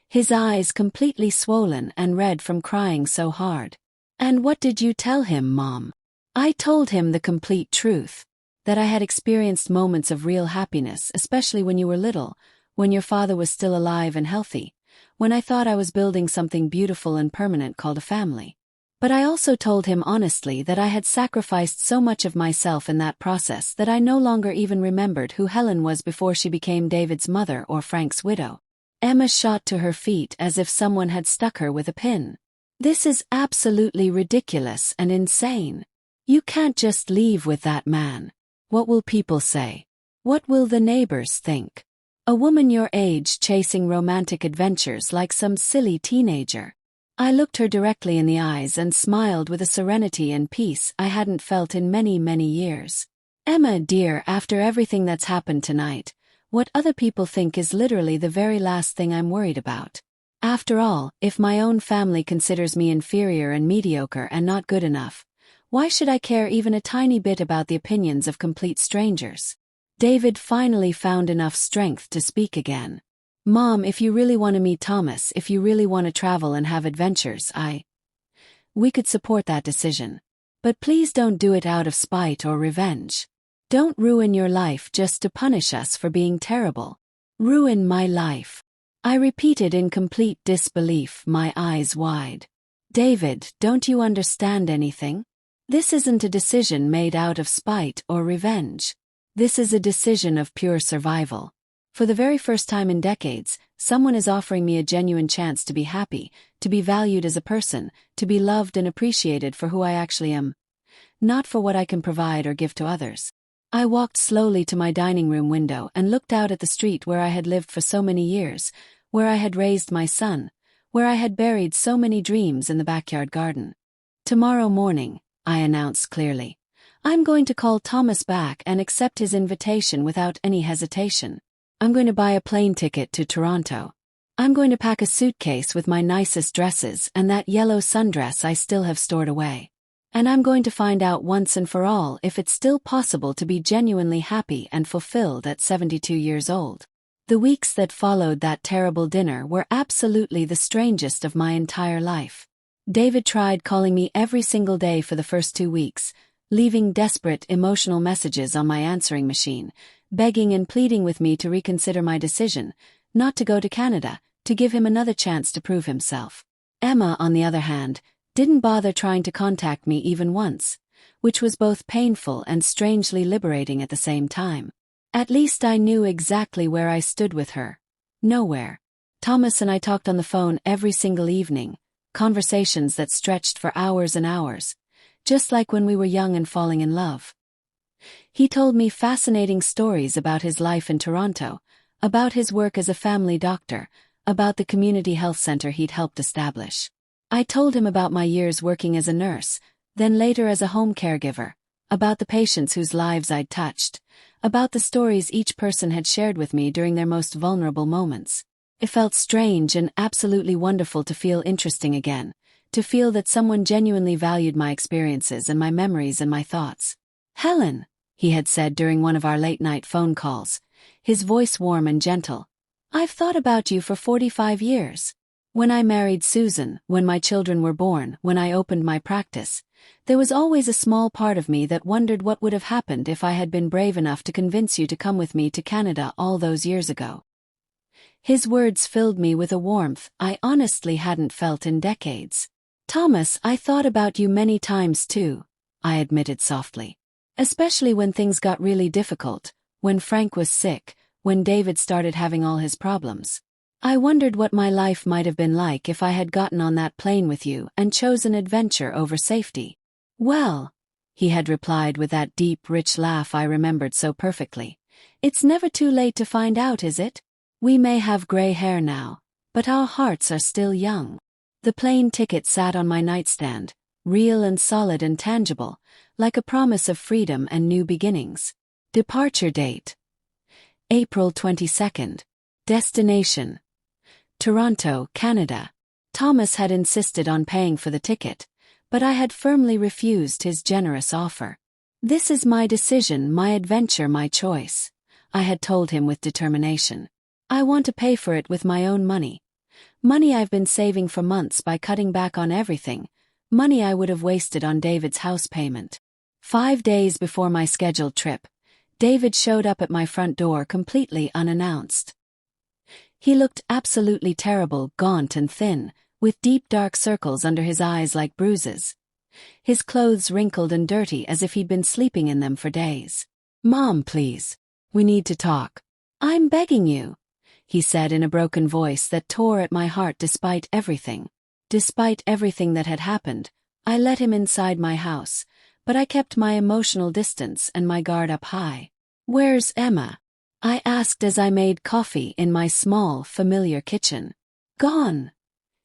his eyes completely swollen and red from crying so hard. "And what did you tell him, Mom?" I told him the complete truth. That I had experienced moments of real happiness, especially when you were little, when your father was still alive and healthy, when I thought I was building something beautiful and permanent called a family. But I also told him honestly that I had sacrificed so much of myself in that process that I no longer even remembered who Helen was before she became David's mother or Frank's widow. Emma shot to her feet as if someone had stuck her with a pin. "This is absolutely ridiculous and insane. You can't just leave with that man. What will people say? What will the neighbors think? A woman your age chasing romantic adventures like some silly teenager." I looked her directly in the eyes and smiled with a serenity and peace I hadn't felt in many, many years. "Emma, dear, after everything that's happened tonight, What other people think is literally the very last thing I'm worried about. After all, if my own family considers me inferior and mediocre and not good enough, why should I care even a tiny bit about the opinions of complete strangers? David finally found enough strength to speak again. Mom, if you really want to meet Thomas, if you really want to travel and have adventures, we could support that decision. But please don't do it out of spite or revenge. Don't ruin your life just to punish us for being terrible. Ruin my life. I repeated in complete disbelief, my eyes wide. David, don't you understand anything? This isn't a decision made out of spite or revenge. This is a decision of pure survival. For the very first time in decades, someone is offering me a genuine chance to be happy, to be valued as a person, to be loved and appreciated for who I actually am, not for what I can provide or give to others. I walked slowly to my dining room window and looked out at the street where I had lived for so many years, where I had raised my son, where I had buried so many dreams in the backyard garden. Tomorrow morning, I announced clearly, I'm going to call Thomas back and accept his invitation without any hesitation. I'm going to buy a plane ticket to Toronto. I'm going to pack a suitcase with my nicest dresses and that yellow sundress I still have stored away. And I'm going to find out once and for all if it's still possible to be genuinely happy and fulfilled at 72 years old. The weeks that followed that terrible dinner were absolutely the strangest of my entire life. David tried calling me every single day for the first 2 weeks, leaving desperate emotional messages on my answering machine, begging and pleading with me to reconsider my decision, not to go to Canada, to give him another chance to prove himself. Emma, on the other hand, didn't bother trying to contact me even once, which was both painful and strangely liberating at the same time. At least I knew exactly where I stood with her. Nowhere. Thomas and I talked on the phone every single evening, conversations that stretched for hours and hours, just like when we were young and falling in love. He told me fascinating stories about his life in Toronto, about his work as a family doctor, about the community health center he'd helped establish. I told him about my years working as a nurse, then later as a home caregiver, about the patients whose lives I'd touched, about the stories each person had shared with me during their most vulnerable moments. It felt strange and absolutely wonderful to feel interesting again, to feel that someone genuinely valued my experiences and my memories and my thoughts. Helen, he had said during one of our late-night phone calls, his voice warm and gentle, I've thought about you for 45 years. When I married Susan, when my children were born, when I opened my practice, there was always a small part of me that wondered what would have happened if I had been brave enough to convince you to come with me to Canada all those years ago. His words filled me with a warmth I honestly hadn't felt in decades. Thomas, I thought about you many times too, I admitted softly. Especially when things got really difficult, when Frank was sick, when David started having all his problems. I wondered what my life might have been like if I had gotten on that plane with you and chosen adventure over safety. Well, he had replied with that deep, rich laugh I remembered so perfectly. It's never too late to find out, is it? We may have gray hair now, but our hearts are still young. The plane ticket sat on my nightstand, real and solid and tangible, like a promise of freedom and new beginnings. Departure date: April 22nd. Destination: Toronto, Canada. Thomas had insisted on paying for the ticket, but I had firmly refused his generous offer. This is my decision, my adventure, my choice, I had told him with determination. I want to pay for it with my own money. Money I've been saving for months by cutting back on everything, money I would have wasted on David's house payment. 5 days before my scheduled trip, David showed up at my front door completely unannounced. He looked absolutely terrible, gaunt and thin, with deep dark circles under his eyes like bruises. His clothes wrinkled and dirty as if he'd been sleeping in them for days. Mom, please. We need to talk. I'm begging you, he said in a broken voice that tore at my heart despite everything. Despite everything that had happened, I let him inside my house, but I kept my emotional distance and my guard up high. Where's Emma? I asked as I made coffee in my small, familiar kitchen. Gone,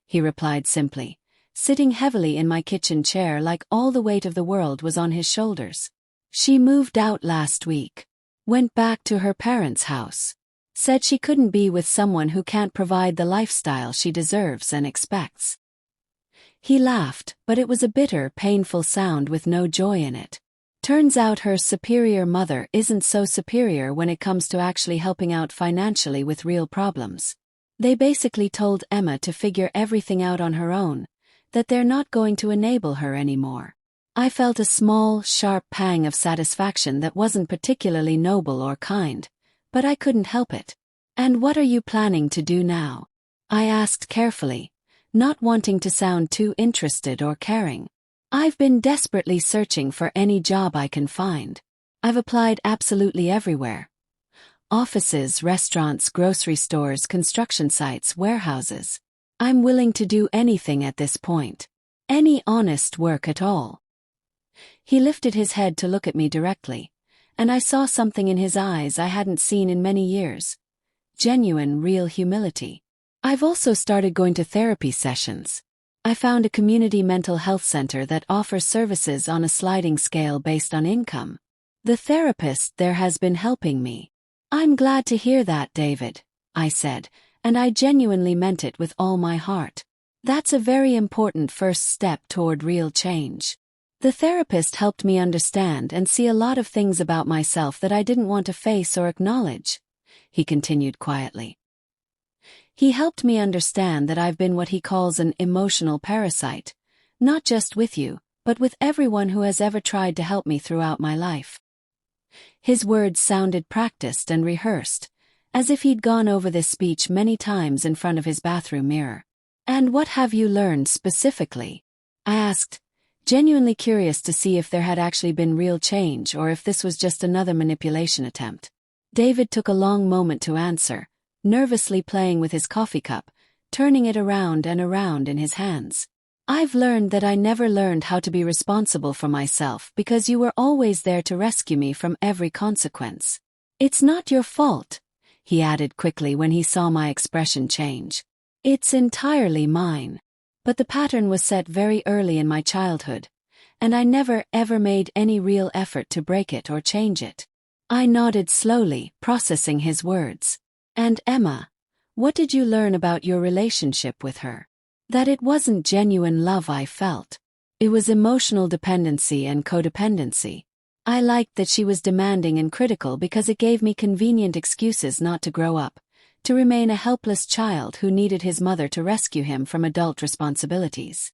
he replied simply, sitting heavily in my kitchen chair like all the weight of the world was on his shoulders. She moved out last week. Went back to her parents' house. Said she couldn't be with someone who can't provide the lifestyle she deserves and expects. He laughed, but it was a bitter, painful sound with no joy in it. Turns out her superior mother isn't so superior when it comes to actually helping out financially with real problems. They basically told Emma to figure everything out on her own, that they're not going to enable her anymore. I felt a small, sharp pang of satisfaction that wasn't particularly noble or kind, but I couldn't help it. "And what are you planning to do now?" I asked carefully, not wanting to sound too interested or caring. "I've been desperately searching for any job I can find. I've applied absolutely everywhere. Offices, restaurants, grocery stores, construction sites, warehouses. I'm willing to do anything at this point. Any honest work at all." He lifted his head to look at me directly, and I saw something in his eyes I hadn't seen in many years. Genuine, real humility. "I've also started going to therapy sessions. I found a community mental health center that offers services on a sliding scale based on income. The therapist there has been helping me." "I'm glad to hear that, David," I said, and I genuinely meant it with all my heart. "That's a very important first step toward real change." The therapist helped me understand and see a lot of things about myself that I didn't want to face or acknowledge, he continued quietly. He helped me understand that I've been what he calls an emotional parasite, not just with you, but with everyone who has ever tried to help me throughout my life. His words sounded practiced and rehearsed, as if he'd gone over this speech many times in front of his bathroom mirror. "And what have you learned specifically?" I asked, genuinely curious to see if there had actually been real change or if this was just another manipulation attempt. David took a long moment to answer, nervously playing with his coffee cup, turning it around and around in his hands. "I've learned that I never learned how to be responsible for myself because you were always there to rescue me from every consequence. It's not your fault," he added quickly when he saw my expression change. "It's entirely mine. But the pattern was set very early in my childhood, and I never ever made any real effort to break it or change it." I nodded slowly, processing his words. "And Emma, what did you learn about your relationship with her?" "That it wasn't genuine love I felt. It was emotional dependency and codependency. I liked that she was demanding and critical because it gave me convenient excuses not to grow up, to remain a helpless child who needed his mother to rescue him from adult responsibilities."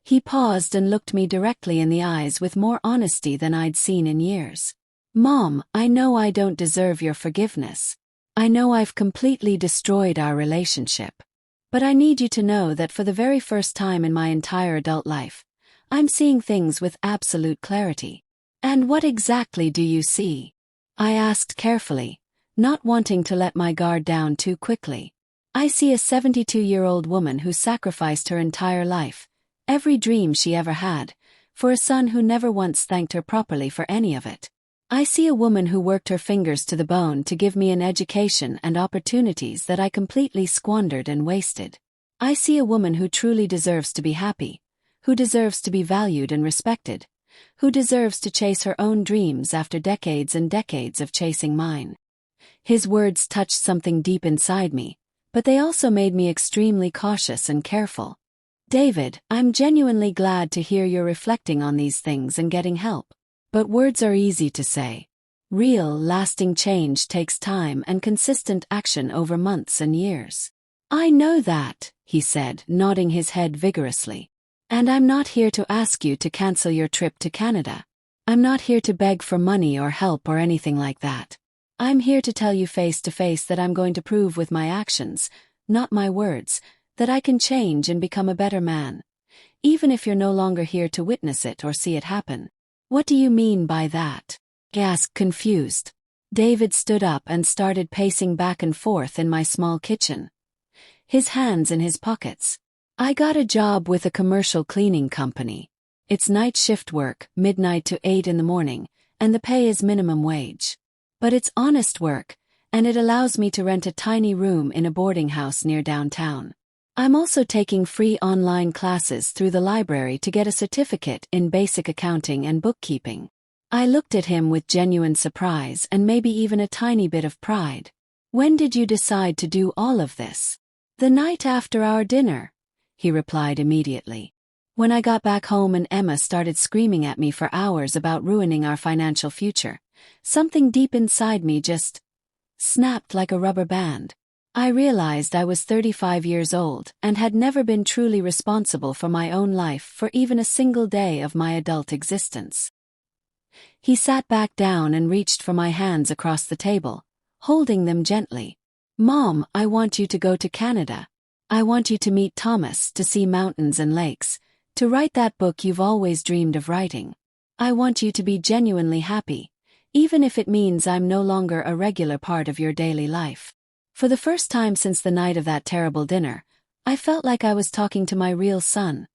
He paused and looked me directly in the eyes with more honesty than I'd seen in years. "Mom, I know I don't deserve your forgiveness. I know I've completely destroyed our relationship. But I need you to know that for the very first time in my entire adult life, I'm seeing things with absolute clarity." "And what exactly do you see?" I asked carefully, not wanting to let my guard down too quickly. "I see a 72-year-old woman who sacrificed her entire life, every dream she ever had, for a son who never once thanked her properly for any of it. I see a woman who worked her fingers to the bone to give me an education and opportunities that I completely squandered and wasted. I see a woman who truly deserves to be happy, who deserves to be valued and respected, who deserves to chase her own dreams after decades and decades of chasing mine." His words touched something deep inside me, but they also made me extremely cautious and careful. "David, I'm genuinely glad to hear you're reflecting on these things and getting help. But words are easy to say. Real, lasting change takes time and consistent action over months and years." "I know that," he said, nodding his head vigorously. "And I'm not here to ask you to cancel your trip to Canada. I'm not here to beg for money or help or anything like that. I'm here to tell you face to face that I'm going to prove with my actions, not my words, that I can change and become a better man, even if you're no longer here to witness it or see it happen." "What do you mean by that?" I asked, confused. David stood up and started pacing back and forth in my small kitchen, his hands in his pockets. "I got a job with a commercial cleaning company. It's night shift work, midnight to 8 in the morning, and the pay is minimum wage. But it's honest work, and it allows me to rent a tiny room in a boarding house near downtown. I'm also taking free online classes through the library to get a certificate in basic accounting and bookkeeping." I looked at him with genuine surprise and maybe even a tiny bit of pride. When did you decide to do all of this? The night after our dinner, he replied immediately. When I got back home and Emma started screaming at me for hours about ruining our financial future, something deep inside me just snapped like a rubber band. I realized I was 35 years old and had never been truly responsible for my own life for even a single day of my adult existence. He sat back down and reached for my hands across the table, holding them gently. Mom, I want you to go to Canada. I want you to meet Thomas, to see mountains and lakes, to write that book you've always dreamed of writing. I want you to be genuinely happy, even if it means I'm no longer a regular part of your daily life. For the first time since the night of that terrible dinner, I felt like I was talking to my real son,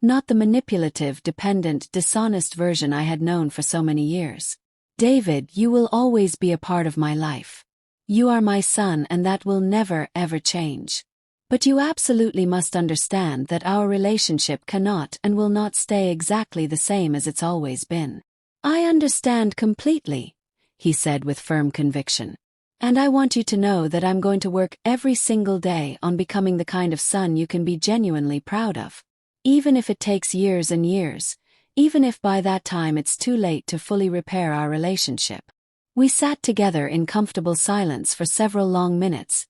not the manipulative, dependent, dishonest version I had known for so many years. David, you will always be a part of my life. You are my son, and that will never, ever change. But you absolutely must understand that our relationship cannot and will not stay exactly the same as it's always been. I understand completely, he said with firm conviction. And I want you to know that I'm going to work every single day on becoming the kind of son you can be genuinely proud of. Even if it takes years and years, even if by that time it's too late to fully repair our relationship. We sat together in comfortable silence for several long minutes,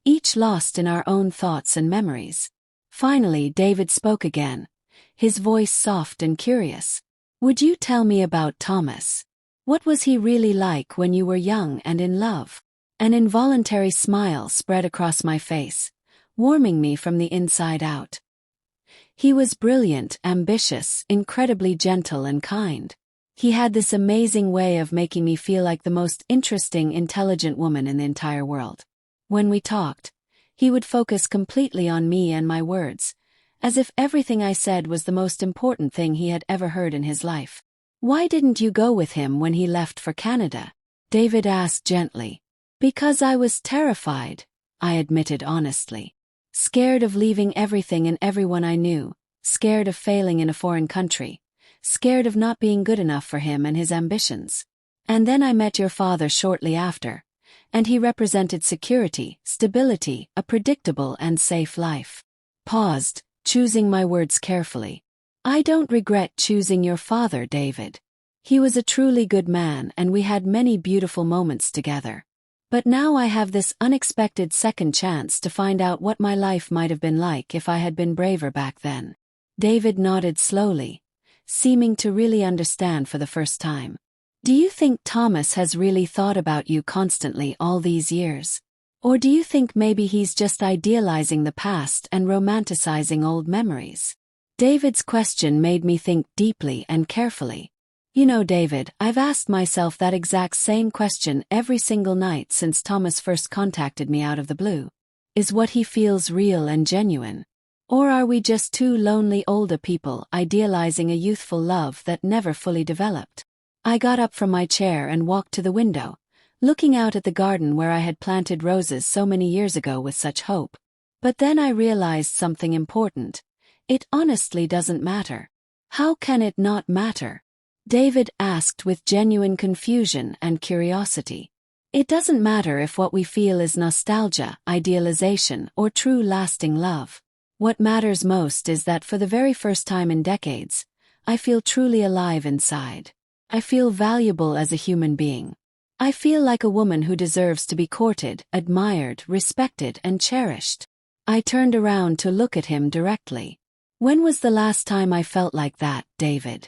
each lost in our own thoughts and memories. Finally, David spoke again, his voice soft and curious. Would you tell me about Thomas? What was he really like when you were young and in love? An involuntary smile spread across my face, warming me from the inside out. He was brilliant, ambitious, incredibly gentle and kind. He had this amazing way of making me feel like the most interesting, intelligent woman in the entire world. When we talked, he would focus completely on me and my words, as if everything I said was the most important thing he had ever heard in his life. Why didn't you go with him when he left for Canada? David asked gently. Because I was terrified, I admitted honestly. Scared of leaving everything and everyone I knew, scared of failing in a foreign country, scared of not being good enough for him and his ambitions. And then I met your father shortly after, and he represented security, stability, a predictable and safe life. Paused, choosing my words carefully. I don't regret choosing your father, David. He was a truly good man and we had many beautiful moments together. But now I have this unexpected second chance to find out what my life might have been like if I had been braver back then. David nodded slowly, seeming to really understand for the first time. Do you think Thomas has really thought about you constantly all these years? Or do you think maybe he's just idealizing the past and romanticizing old memories? David's question made me think deeply and carefully. You know, David, I've asked myself that exact same question every single night since Thomas first contacted me out of the blue. Is what he feels real and genuine? Or are we just two lonely older people idealizing a youthful love that never fully developed? I got up from my chair and walked to the window, looking out at the garden where I had planted roses so many years ago with such hope. But then I realized something important. It honestly doesn't matter. How can it not matter? David asked with genuine confusion and curiosity. It doesn't matter if what we feel is nostalgia, idealization, or true lasting love. What matters most is that for the very first time in decades, I feel truly alive inside. I feel valuable as a human being. I feel like a woman who deserves to be courted, admired, respected, and cherished. I turned around to look at him directly. When was the last time I felt like that, David?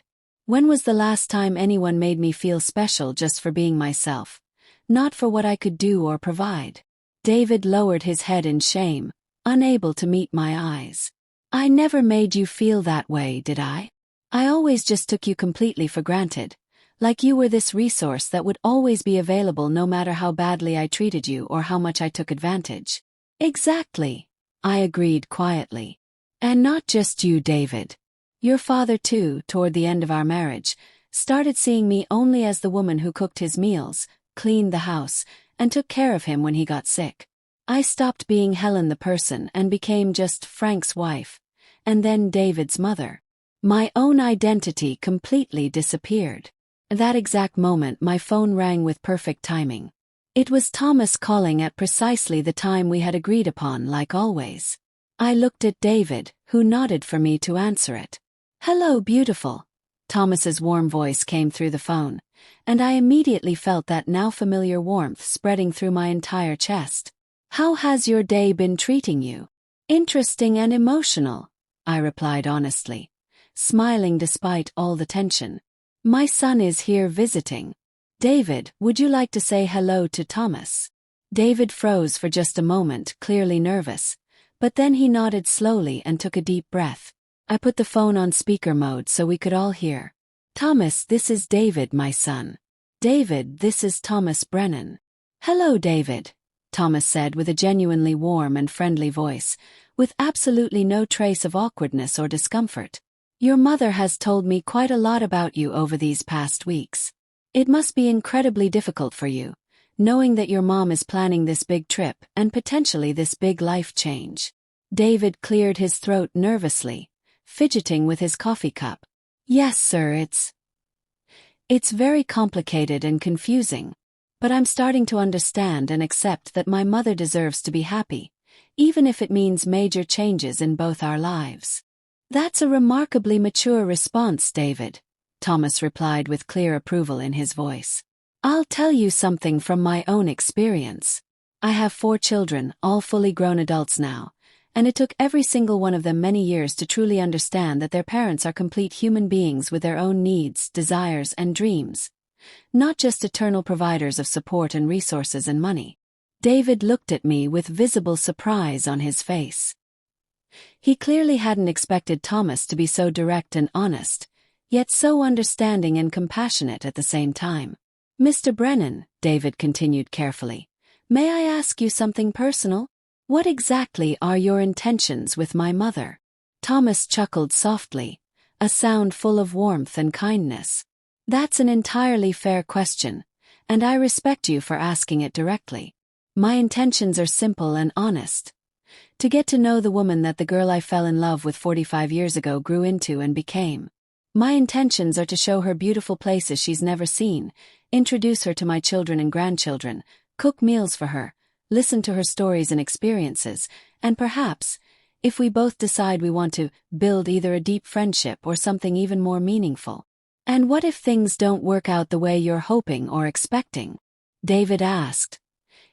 When was the last time anyone made me feel special just for being myself, not for what I could do or provide? David lowered his head in shame, unable to meet my eyes. I never made you feel that way, did I? I always just took you completely for granted, like you were this resource that would always be available no matter how badly I treated you or how much I took advantage. Exactly, I agreed quietly. And not just you, David. Your father too, toward the end of our marriage, started seeing me only as the woman who cooked his meals, cleaned the house, and took care of him when he got sick. I stopped being Helen the person and became just Frank's wife, and then David's mother. My own identity completely disappeared. That exact moment my phone rang with perfect timing. It was Thomas calling at precisely the time we had agreed upon, like always. I looked at David, who nodded for me to answer it. "Hello, beautiful." Thomas's warm voice came through the phone, and I immediately felt that now familiar warmth spreading through my entire chest. "How has your day been treating you?" "Interesting and emotional," I replied honestly, smiling despite all the tension. "My son is here visiting. David, would you like to say hello to Thomas?" David froze for just a moment, clearly nervous, but then he nodded slowly and took a deep breath. I put the phone on speaker mode so we could all hear. "Thomas, this is David, my son. David, this is Thomas Brennan." "Hello, David," Thomas said with a genuinely warm and friendly voice, with absolutely no trace of awkwardness or discomfort. "Your mother has told me quite a lot about you over these past weeks. It must be incredibly difficult for you, knowing that your mom is planning this big trip and potentially this big life change." David cleared his throat nervously, fidgeting with his coffee cup. "Yes, sir, it's very complicated and confusing, but I'm starting to understand and accept that my mother deserves to be happy, even if it means major changes in both our lives." "That's a remarkably mature response, David," Thomas replied with clear approval in his voice. "I'll tell you something from my own experience. I have 4 children, all fully grown adults now, and it took every single one of them many years to truly understand that their parents are complete human beings with their own needs, desires, and dreams, not just eternal providers of support and resources and money." David looked at me with visible surprise on his face. He clearly hadn't expected Thomas to be so direct and honest, yet so understanding and compassionate at the same time. "Mr. Brennan," David continued carefully, "may I ask you something personal? What exactly are your intentions with my mother?" Thomas chuckled softly, a sound full of warmth and kindness. "That's an entirely fair question, and I respect you for asking it directly. My intentions are simple and honest. To get to know the woman that the girl I fell in love with 45 years ago grew into and became. My intentions are to show her beautiful places she's never seen, introduce her to my children and grandchildren, cook meals for her, listen to her stories and experiences, and perhaps, if we both decide we want to, build either a deep friendship or something even more meaningful." "And what if things don't work out the way you're hoping or expecting?" David asked,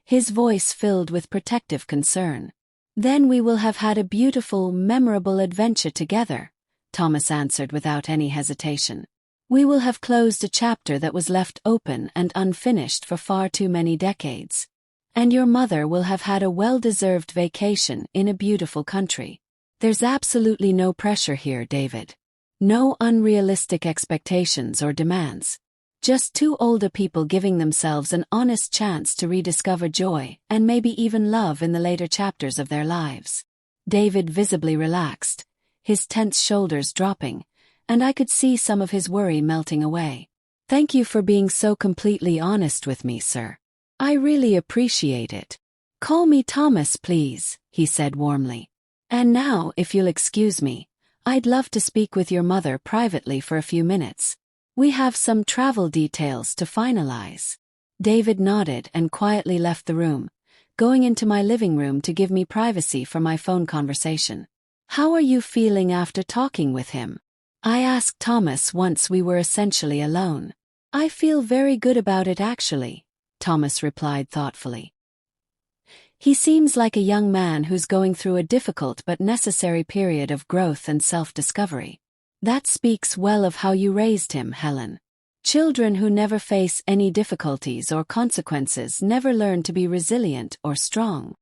his voice filled with protective concern. "Then we will have had a beautiful, memorable adventure together," Thomas answered without any hesitation. "We will have closed a chapter that was left open and unfinished for far too many decades. And your mother will have had a well-deserved vacation in a beautiful country. There's absolutely no pressure here, David. No unrealistic expectations or demands. Just 2 older people giving themselves an honest chance to rediscover joy and maybe even love in the later chapters of their lives." David visibly relaxed, his tense shoulders dropping, and I could see some of his worry melting away. "Thank you for being so completely honest with me, sir. I really appreciate it. Call me Thomas, please," he said warmly. "And now, if you'll excuse me, I'd love to speak with your mother privately for a few minutes. We have some travel details to finalize." David nodded and quietly left the room, going into my living room to give me privacy for my phone conversation. "How are you feeling after talking with him?" I asked Thomas once we were essentially alone. "I feel very good about it actually," Thomas replied thoughtfully. "He seems like a young man who's going through a difficult but necessary period of growth and self-discovery. That speaks well of how you raised him, Helen. Children who never face any difficulties or consequences never learn to be resilient or strong."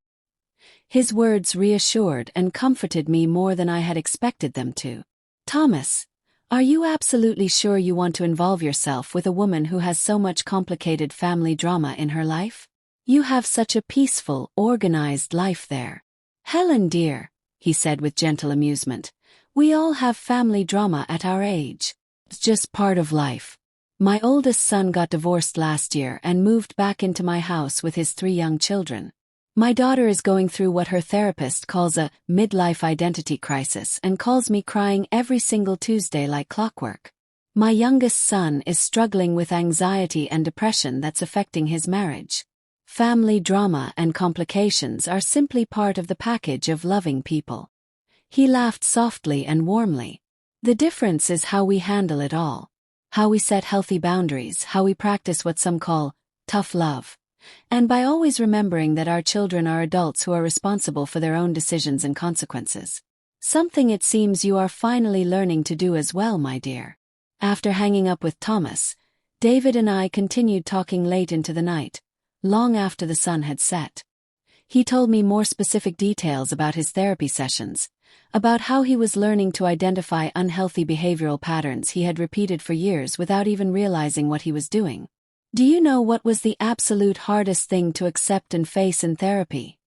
His words reassured and comforted me more than I had expected them to. "Thomas, are you absolutely sure you want to involve yourself with a woman who has so much complicated family drama in her life? You have such a peaceful, organized life there." "Helen dear," he said with gentle amusement, "we all have family drama at our age. It's just part of life. My oldest son got divorced last year and moved back into my house with his 3 young children. My daughter is going through what her therapist calls a midlife identity crisis and calls me crying every single Tuesday like clockwork. My youngest son is struggling with anxiety and depression that's affecting his marriage. Family drama and complications are simply part of the package of loving people. He laughed softly and warmly. The difference is how we handle it all. How we set healthy boundaries, how we practice what some call tough love. And by always remembering that our children are adults who are responsible for their own decisions and consequences. Something it seems you are finally learning to do as well, my dear. After hanging up with Thomas, David and I continued talking late into the night, long after the sun had set. He told me more specific details about his therapy sessions, about how he was learning to identify unhealthy behavioral patterns he had repeated for years without even realizing what he was doing. Do you know what was the absolute hardest thing to accept and face in therapy?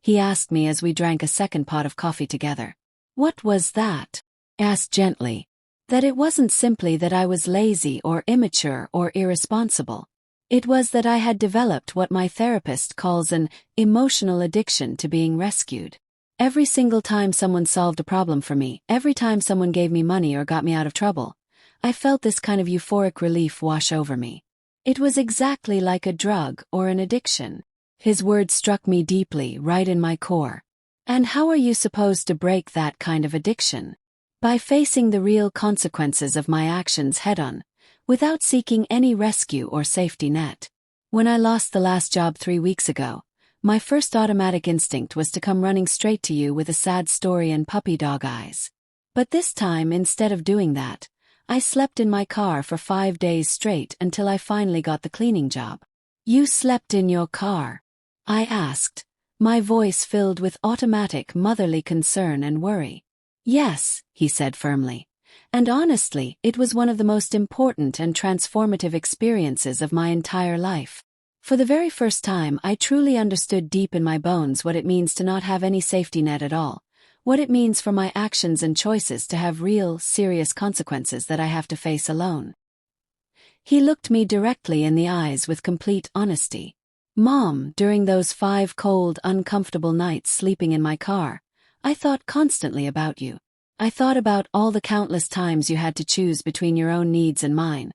He asked me as we drank a second pot of coffee together. What was that? Asked gently. That it wasn't simply that I was lazy or immature or irresponsible. It was that I had developed what my therapist calls an emotional addiction to being rescued. Every single time someone solved a problem for me, every time someone gave me money or got me out of trouble, I felt this kind of euphoric relief wash over me. It was exactly like a drug or an addiction. His words struck me deeply, right in my core. And how are you supposed to break that kind of addiction? By facing the real consequences of my actions head-on, without seeking any rescue or safety net. When I lost the last job 3 weeks ago, my first automatic instinct was to come running straight to you with a sad story and puppy dog eyes. But this time, instead of doing that, I slept in my car for 5 days straight until I finally got the cleaning job. You slept in your car? I asked, my voice filled with automatic motherly concern and worry. Yes, he said firmly. And honestly, it was one of the most important and transformative experiences of my entire life. For the very first time, I truly understood deep in my bones what it means to not have any safety net at all. What it means for my actions and choices to have real, serious consequences that I have to face alone. He looked me directly in the eyes with complete honesty. Mom, during those 5 cold, uncomfortable nights sleeping in my car, I thought constantly about you. I thought about all the countless times you had to choose between your own needs and mine,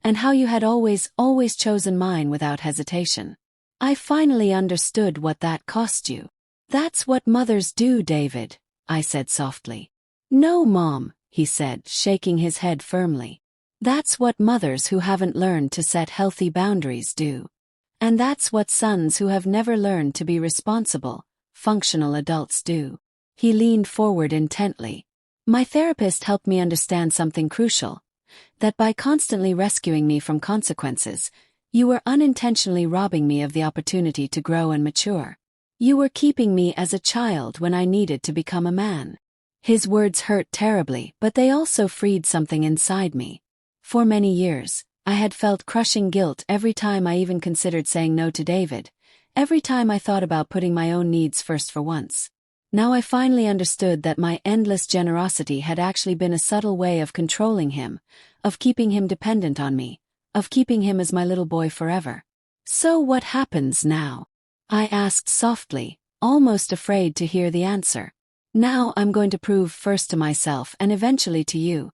and how you had always chosen mine without hesitation. I finally understood what that cost you. That's what mothers do, David, I said softly. No, Mom, he said, shaking his head firmly. That's what mothers who haven't learned to set healthy boundaries do. And that's what sons who have never learned to be responsible, functional adults do. He leaned forward intently. My therapist helped me understand something crucial. That by constantly rescuing me from consequences, you were unintentionally robbing me of the opportunity to grow and mature. You were keeping me as a child when I needed to become a man. His words hurt terribly, but they also freed something inside me. For many years, I had felt crushing guilt every time I even considered saying no to David, every time I thought about putting my own needs first for once. Now I finally understood that my endless generosity had actually been a subtle way of controlling him, of keeping him dependent on me, of keeping him as my little boy forever. So what happens now? I asked softly, almost afraid to hear the answer. Now I'm going to prove first to myself and eventually to you,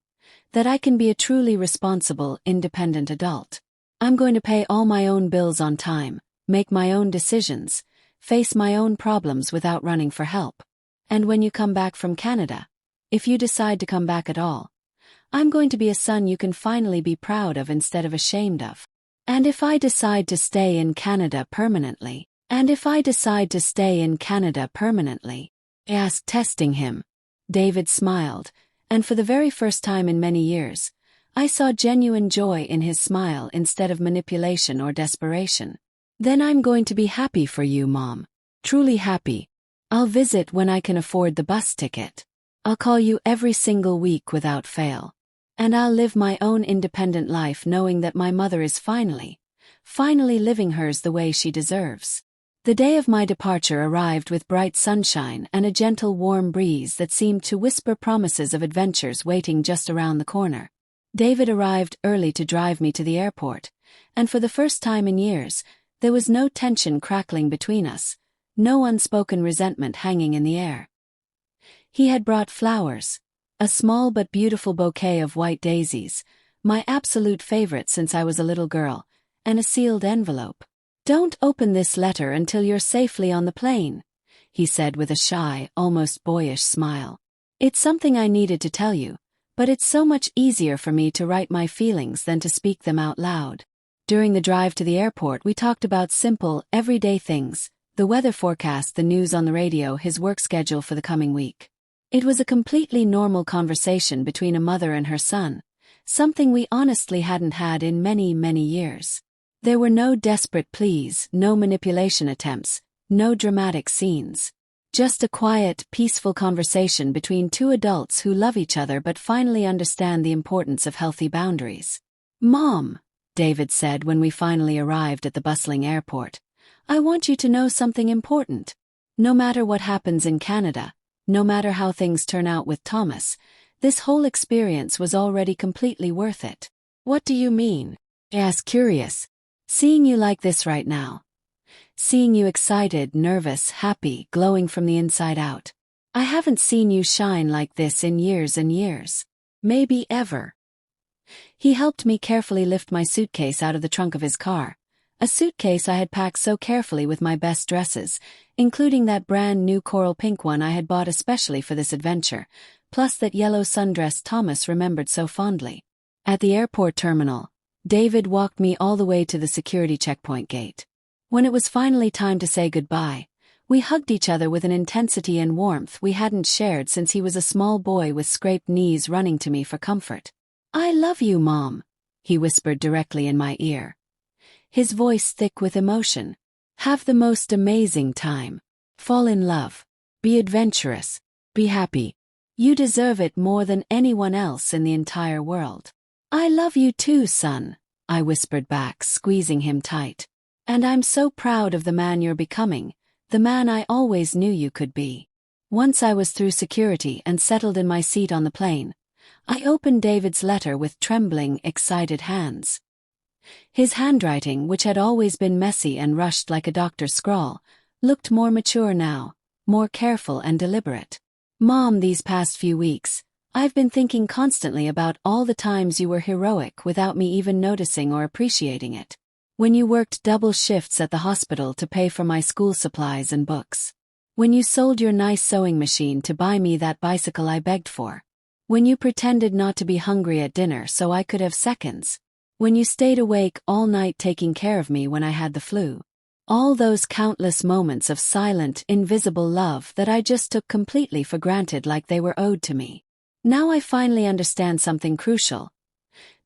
that I can be a truly responsible, independent adult. I'm going to pay all my own bills on time, make my own decisions, face my own problems without running for help. And when you come back from Canada, if you decide to come back at all, I'm going to be a son you can finally be proud of instead of ashamed of. And if I decide to stay in Canada permanently, asked, testing him. David smiled, and for the very first time in many years, I saw genuine joy in his smile instead of manipulation or desperation. Then I'm going to be happy for you, Mom. Truly happy. I'll visit when I can afford the bus ticket. I'll call you every single week without fail. And I'll live my own independent life knowing that my mother is finally living hers the way she deserves. The day of my departure arrived with bright sunshine and a gentle warm breeze that seemed to whisper promises of adventures waiting just around the corner. David arrived early to drive me to the airport, and for the first time in years, there was no tension crackling between us, no unspoken resentment hanging in the air. He had brought flowers, a small but beautiful bouquet of white daisies, my absolute favorite since I was a little girl, and a sealed envelope. Don't open this letter until you're safely on the plane, he said with a shy, almost boyish smile. It's something I needed to tell you, but it's so much easier for me to write my feelings than to speak them out loud. During the drive to the airport, we talked about simple, everyday things: the weather forecast, the news on the radio, his work schedule for the coming week. It was a completely normal conversation between a mother and her son, something we honestly hadn't had in many, many years. There were no desperate pleas, no manipulation attempts, no dramatic scenes. Just a quiet, peaceful conversation between two adults who love each other but finally understand the importance of healthy boundaries. "Mom," David said when we finally arrived at the bustling airport, "I want you to know something important. No matter what happens in Canada, no matter how things turn out with Thomas, this whole experience was already completely worth it." "What do you mean?" I asked, curious. "Seeing you like this right now. Seeing you excited, nervous, happy, glowing from the inside out. I haven't seen you shine like this in years and years. Maybe ever." He helped me carefully lift my suitcase out of the trunk of his car, a suitcase I had packed so carefully with my best dresses, including that brand new coral pink one I had bought especially for this adventure, plus that yellow sundress Thomas remembered so fondly. At the airport terminal, David walked me all the way to the security checkpoint gate. When it was finally time to say goodbye, we hugged each other with an intensity and warmth we hadn't shared since he was a small boy with scraped knees running to me for comfort. "I love you, Mom," he whispered directly in my ear, his voice thick with emotion. "Have the most amazing time. Fall in love. Be adventurous. Be happy. You deserve it more than anyone else in the entire world." "I love you too, son," I whispered back, squeezing him tight. "And I'm so proud of the man you're becoming, the man I always knew you could be." Once I was through security and settled in my seat on the plane, I opened David's letter with trembling, excited hands. His handwriting, which had always been messy and rushed like a doctor's scrawl, looked more mature now, more careful and deliberate. "Mom, these past few weeks, I've been thinking constantly about all the times you were heroic without me even noticing or appreciating it. When you worked double shifts at the hospital to pay for my school supplies and books. When you sold your nice sewing machine to buy me that bicycle I begged for. When you pretended not to be hungry at dinner so I could have seconds. When you stayed awake all night taking care of me when I had the flu. All those countless moments of silent, invisible love that I just took completely for granted like they were owed to me. Now I finally understand something crucial.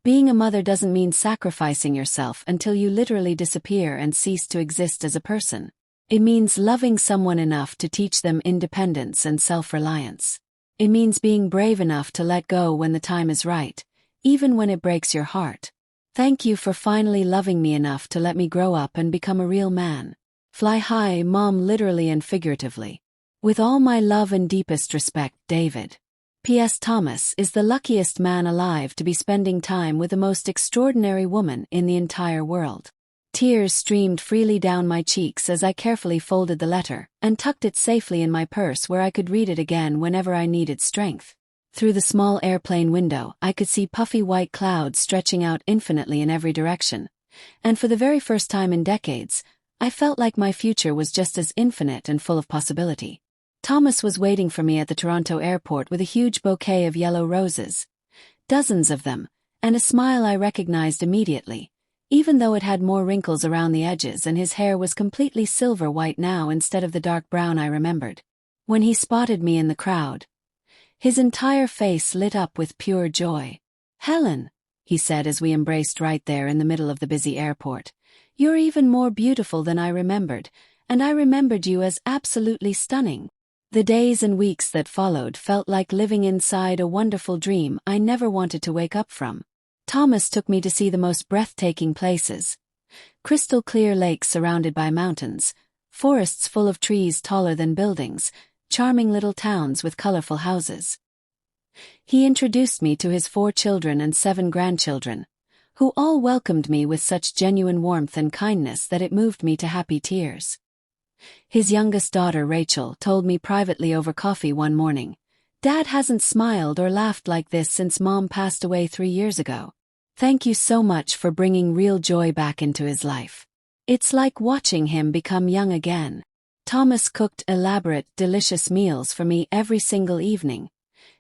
Being a mother doesn't mean sacrificing yourself until you literally disappear and cease to exist as a person. It means loving someone enough to teach them independence and self-reliance. It means being brave enough to let go when the time is right, even when it breaks your heart. Thank you for finally loving me enough to let me grow up and become a real man. Fly high, Mom, literally and figuratively. With all my love and deepest respect, David. P.S. Thomas is the luckiest man alive to be spending time with the most extraordinary woman in the entire world. Tears streamed freely down my cheeks as I carefully folded the letter and tucked it safely in my purse where I could read it again whenever I needed strength. Through the small airplane window, I could see puffy white clouds stretching out infinitely in every direction, and for the very first time in decades, I felt like my future was just as infinite and full of possibility. Thomas was waiting for me at the Toronto airport with a huge bouquet of yellow roses, dozens of them, and a smile I recognized immediately, even though it had more wrinkles around the edges and his hair was completely silver white now instead of the dark brown I remembered. When he spotted me in the crowd, his entire face lit up with pure joy. "Helen," he said as we embraced right there in the middle of the busy airport, "you're even more beautiful than I remembered, and I remembered you as absolutely stunning." The days and weeks that followed felt like living inside a wonderful dream I never wanted to wake up from. Thomas took me to see the most breathtaking places. Crystal clear lakes surrounded by mountains, forests full of trees taller than buildings, charming little towns with colorful houses. He introduced me to his 4 children and 7 grandchildren, who all welcomed me with such genuine warmth and kindness that it moved me to happy tears. His youngest daughter, Rachel, told me privately over coffee one morning, "Dad hasn't smiled or laughed like this since Mom passed away 3 years ago. Thank you so much for bringing real joy back into his life." It's like watching him become young again. Thomas cooked elaborate, delicious meals for me every single evening,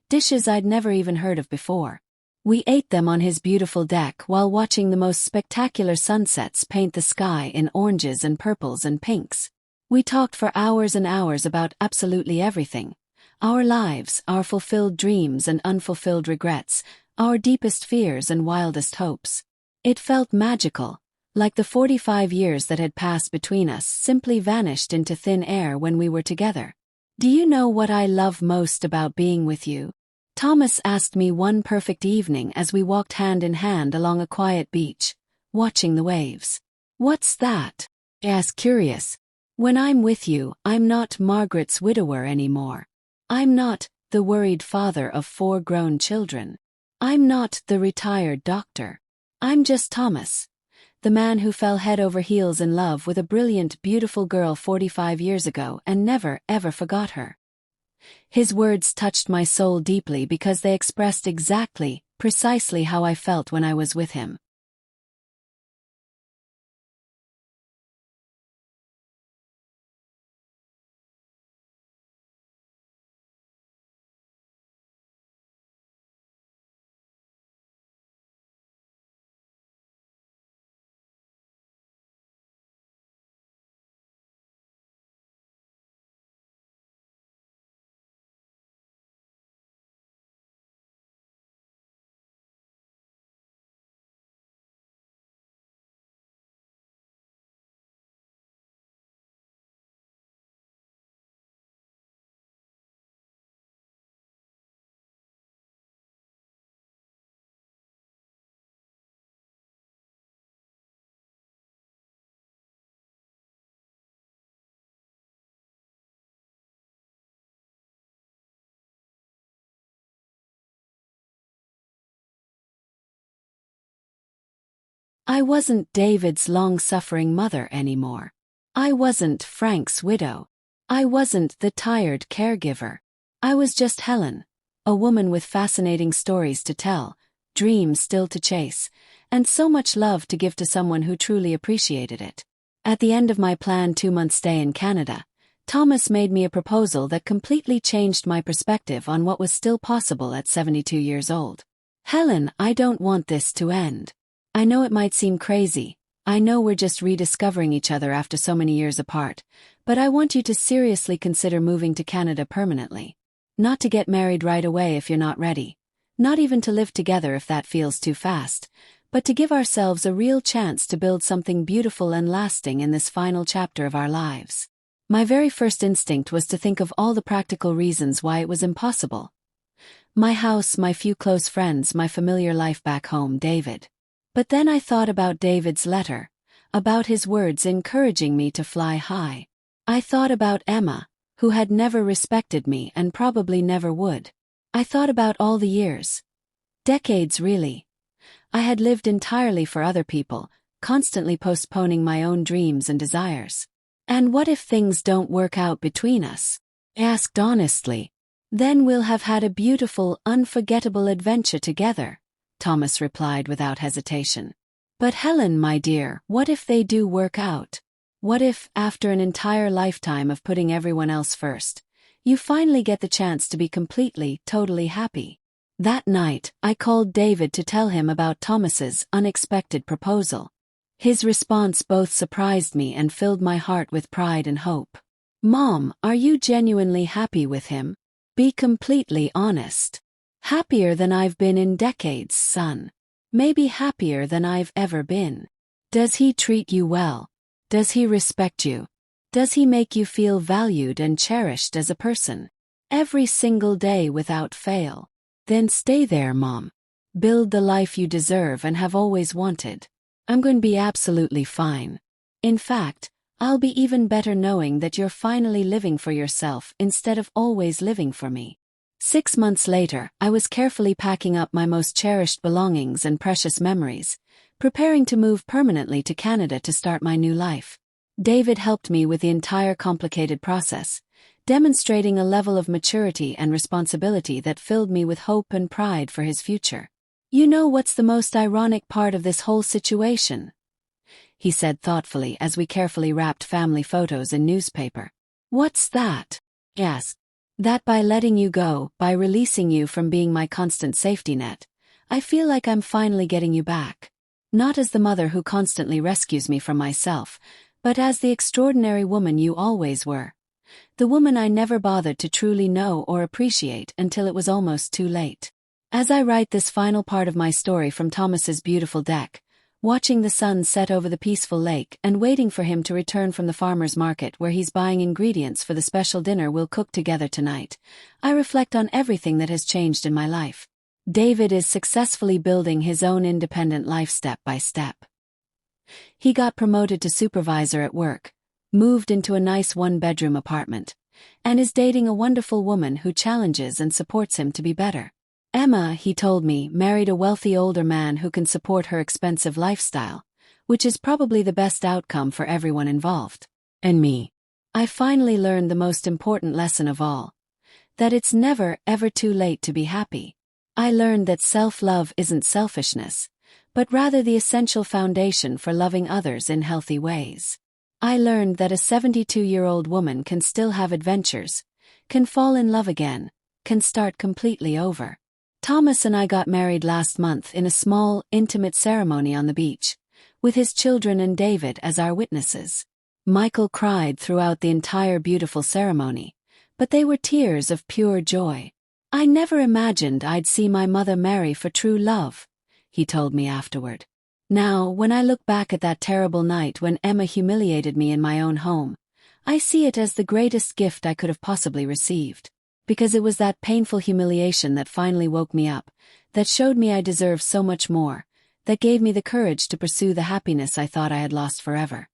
dishes I'd never even heard of before. We ate them on his beautiful deck while watching the most spectacular sunsets paint the sky in oranges and purples and pinks. We talked for hours and hours about absolutely everything. Our lives, our fulfilled dreams and unfulfilled regrets, our deepest fears and wildest hopes. It felt magical, like the 45 years that had passed between us simply vanished into thin air when we were together. Do you know what I love most about being with you? Thomas asked me one perfect evening as we walked hand in hand along a quiet beach, watching the waves. What's that? I asked, curious. When I'm with you, I'm not Margaret's widower anymore. I'm not the worried father of 4 grown children. I'm not the retired doctor. I'm just Thomas, the man who fell head over heels in love with a brilliant, beautiful girl 45 years ago and never, ever forgot her. His words touched my soul deeply because they expressed exactly, precisely how I felt when I was with him. I wasn't David's long-suffering mother anymore. I wasn't Frank's widow. I wasn't the tired caregiver. I was just Helen, a woman with fascinating stories to tell, dreams still to chase, and so much love to give to someone who truly appreciated it. At the end of my planned 2-month stay in Canada, Thomas made me a proposal that completely changed my perspective on what was still possible at 72 years old. Helen, I don't want this to end. I know it might seem crazy. I know we're just rediscovering each other after so many years apart, but I want you to seriously consider moving to Canada permanently. Not to get married right away if you're not ready. Not even to live together if that feels too fast, but to give ourselves a real chance to build something beautiful and lasting in this final chapter of our lives. My very first instinct was to think of all the practical reasons why it was impossible. My house, my few close friends, my familiar life back home, David. But then I thought about David's letter, about his words encouraging me to fly high. I thought about Emma, who had never respected me and probably never would. I thought about all the years. Decades, really. I had lived entirely for other people, constantly postponing my own dreams and desires. And what if things don't work out between us? I asked honestly. Then we'll have had a beautiful, unforgettable adventure together, Thomas replied without hesitation. But Helen, my dear, what if they do work out? What if, after an entire lifetime of putting everyone else first, you finally get the chance to be completely, totally happy? That night, I called David to tell him about Thomas's unexpected proposal. His response both surprised me and filled my heart with pride and hope. Mom, are you genuinely happy with him? Be completely honest. Happier than I've been in decades, son. Maybe happier than I've ever been. Does he treat you well? Does he respect you? Does he make you feel valued and cherished as a person? Every single day without fail. Then stay there, Mom. Build the life you deserve and have always wanted. I'm going to be absolutely fine. In fact, I'll be even better knowing that you're finally living for yourself instead of always living for me. 6 months later, I was carefully packing up my most cherished belongings and precious memories, preparing to move permanently to Canada to start my new life. David helped me with the entire complicated process, demonstrating a level of maturity and responsibility that filled me with hope and pride for his future. You know what's the most ironic part of this whole situation? he said thoughtfully as we carefully wrapped family photos in newspaper. What's that? Yes. That by letting you go, by releasing you from being my constant safety net, I feel like I'm finally getting you back. Not as the mother who constantly rescues me from myself, but as the extraordinary woman you always were. The woman I never bothered to truly know or appreciate until it was almost too late. As I write this final part of my story from Thomas's beautiful deck, watching the sun set over the peaceful lake and waiting for him to return from the farmer's market where he's buying ingredients for the special dinner we'll cook together tonight, I reflect on everything that has changed in my life. David is successfully building his own independent life step by step. He got promoted to supervisor at work, moved into a nice one-bedroom apartment, and is dating a wonderful woman who challenges and supports him to be better. Emma, he told me, married a wealthy older man who can support her expensive lifestyle, which is probably the best outcome for everyone involved. And me. I finally learned the most important lesson of all, that it's never, ever too late to be happy. I learned that self-love isn't selfishness, but rather the essential foundation for loving others in healthy ways. I learned that a 72-year-old woman can still have adventures, can fall in love again, can start completely over. Thomas and I got married last month in a small, intimate ceremony on the beach, with his children and David as our witnesses. Michael cried throughout the entire beautiful ceremony, but they were tears of pure joy. I never imagined I'd see my mother marry for true love, he told me afterward. Now, when I look back at that terrible night when Emma humiliated me in my own home, I see it as the greatest gift I could have possibly received. Because it was that painful humiliation that finally woke me up, that showed me I deserved so much more, that gave me the courage to pursue the happiness I thought I had lost forever.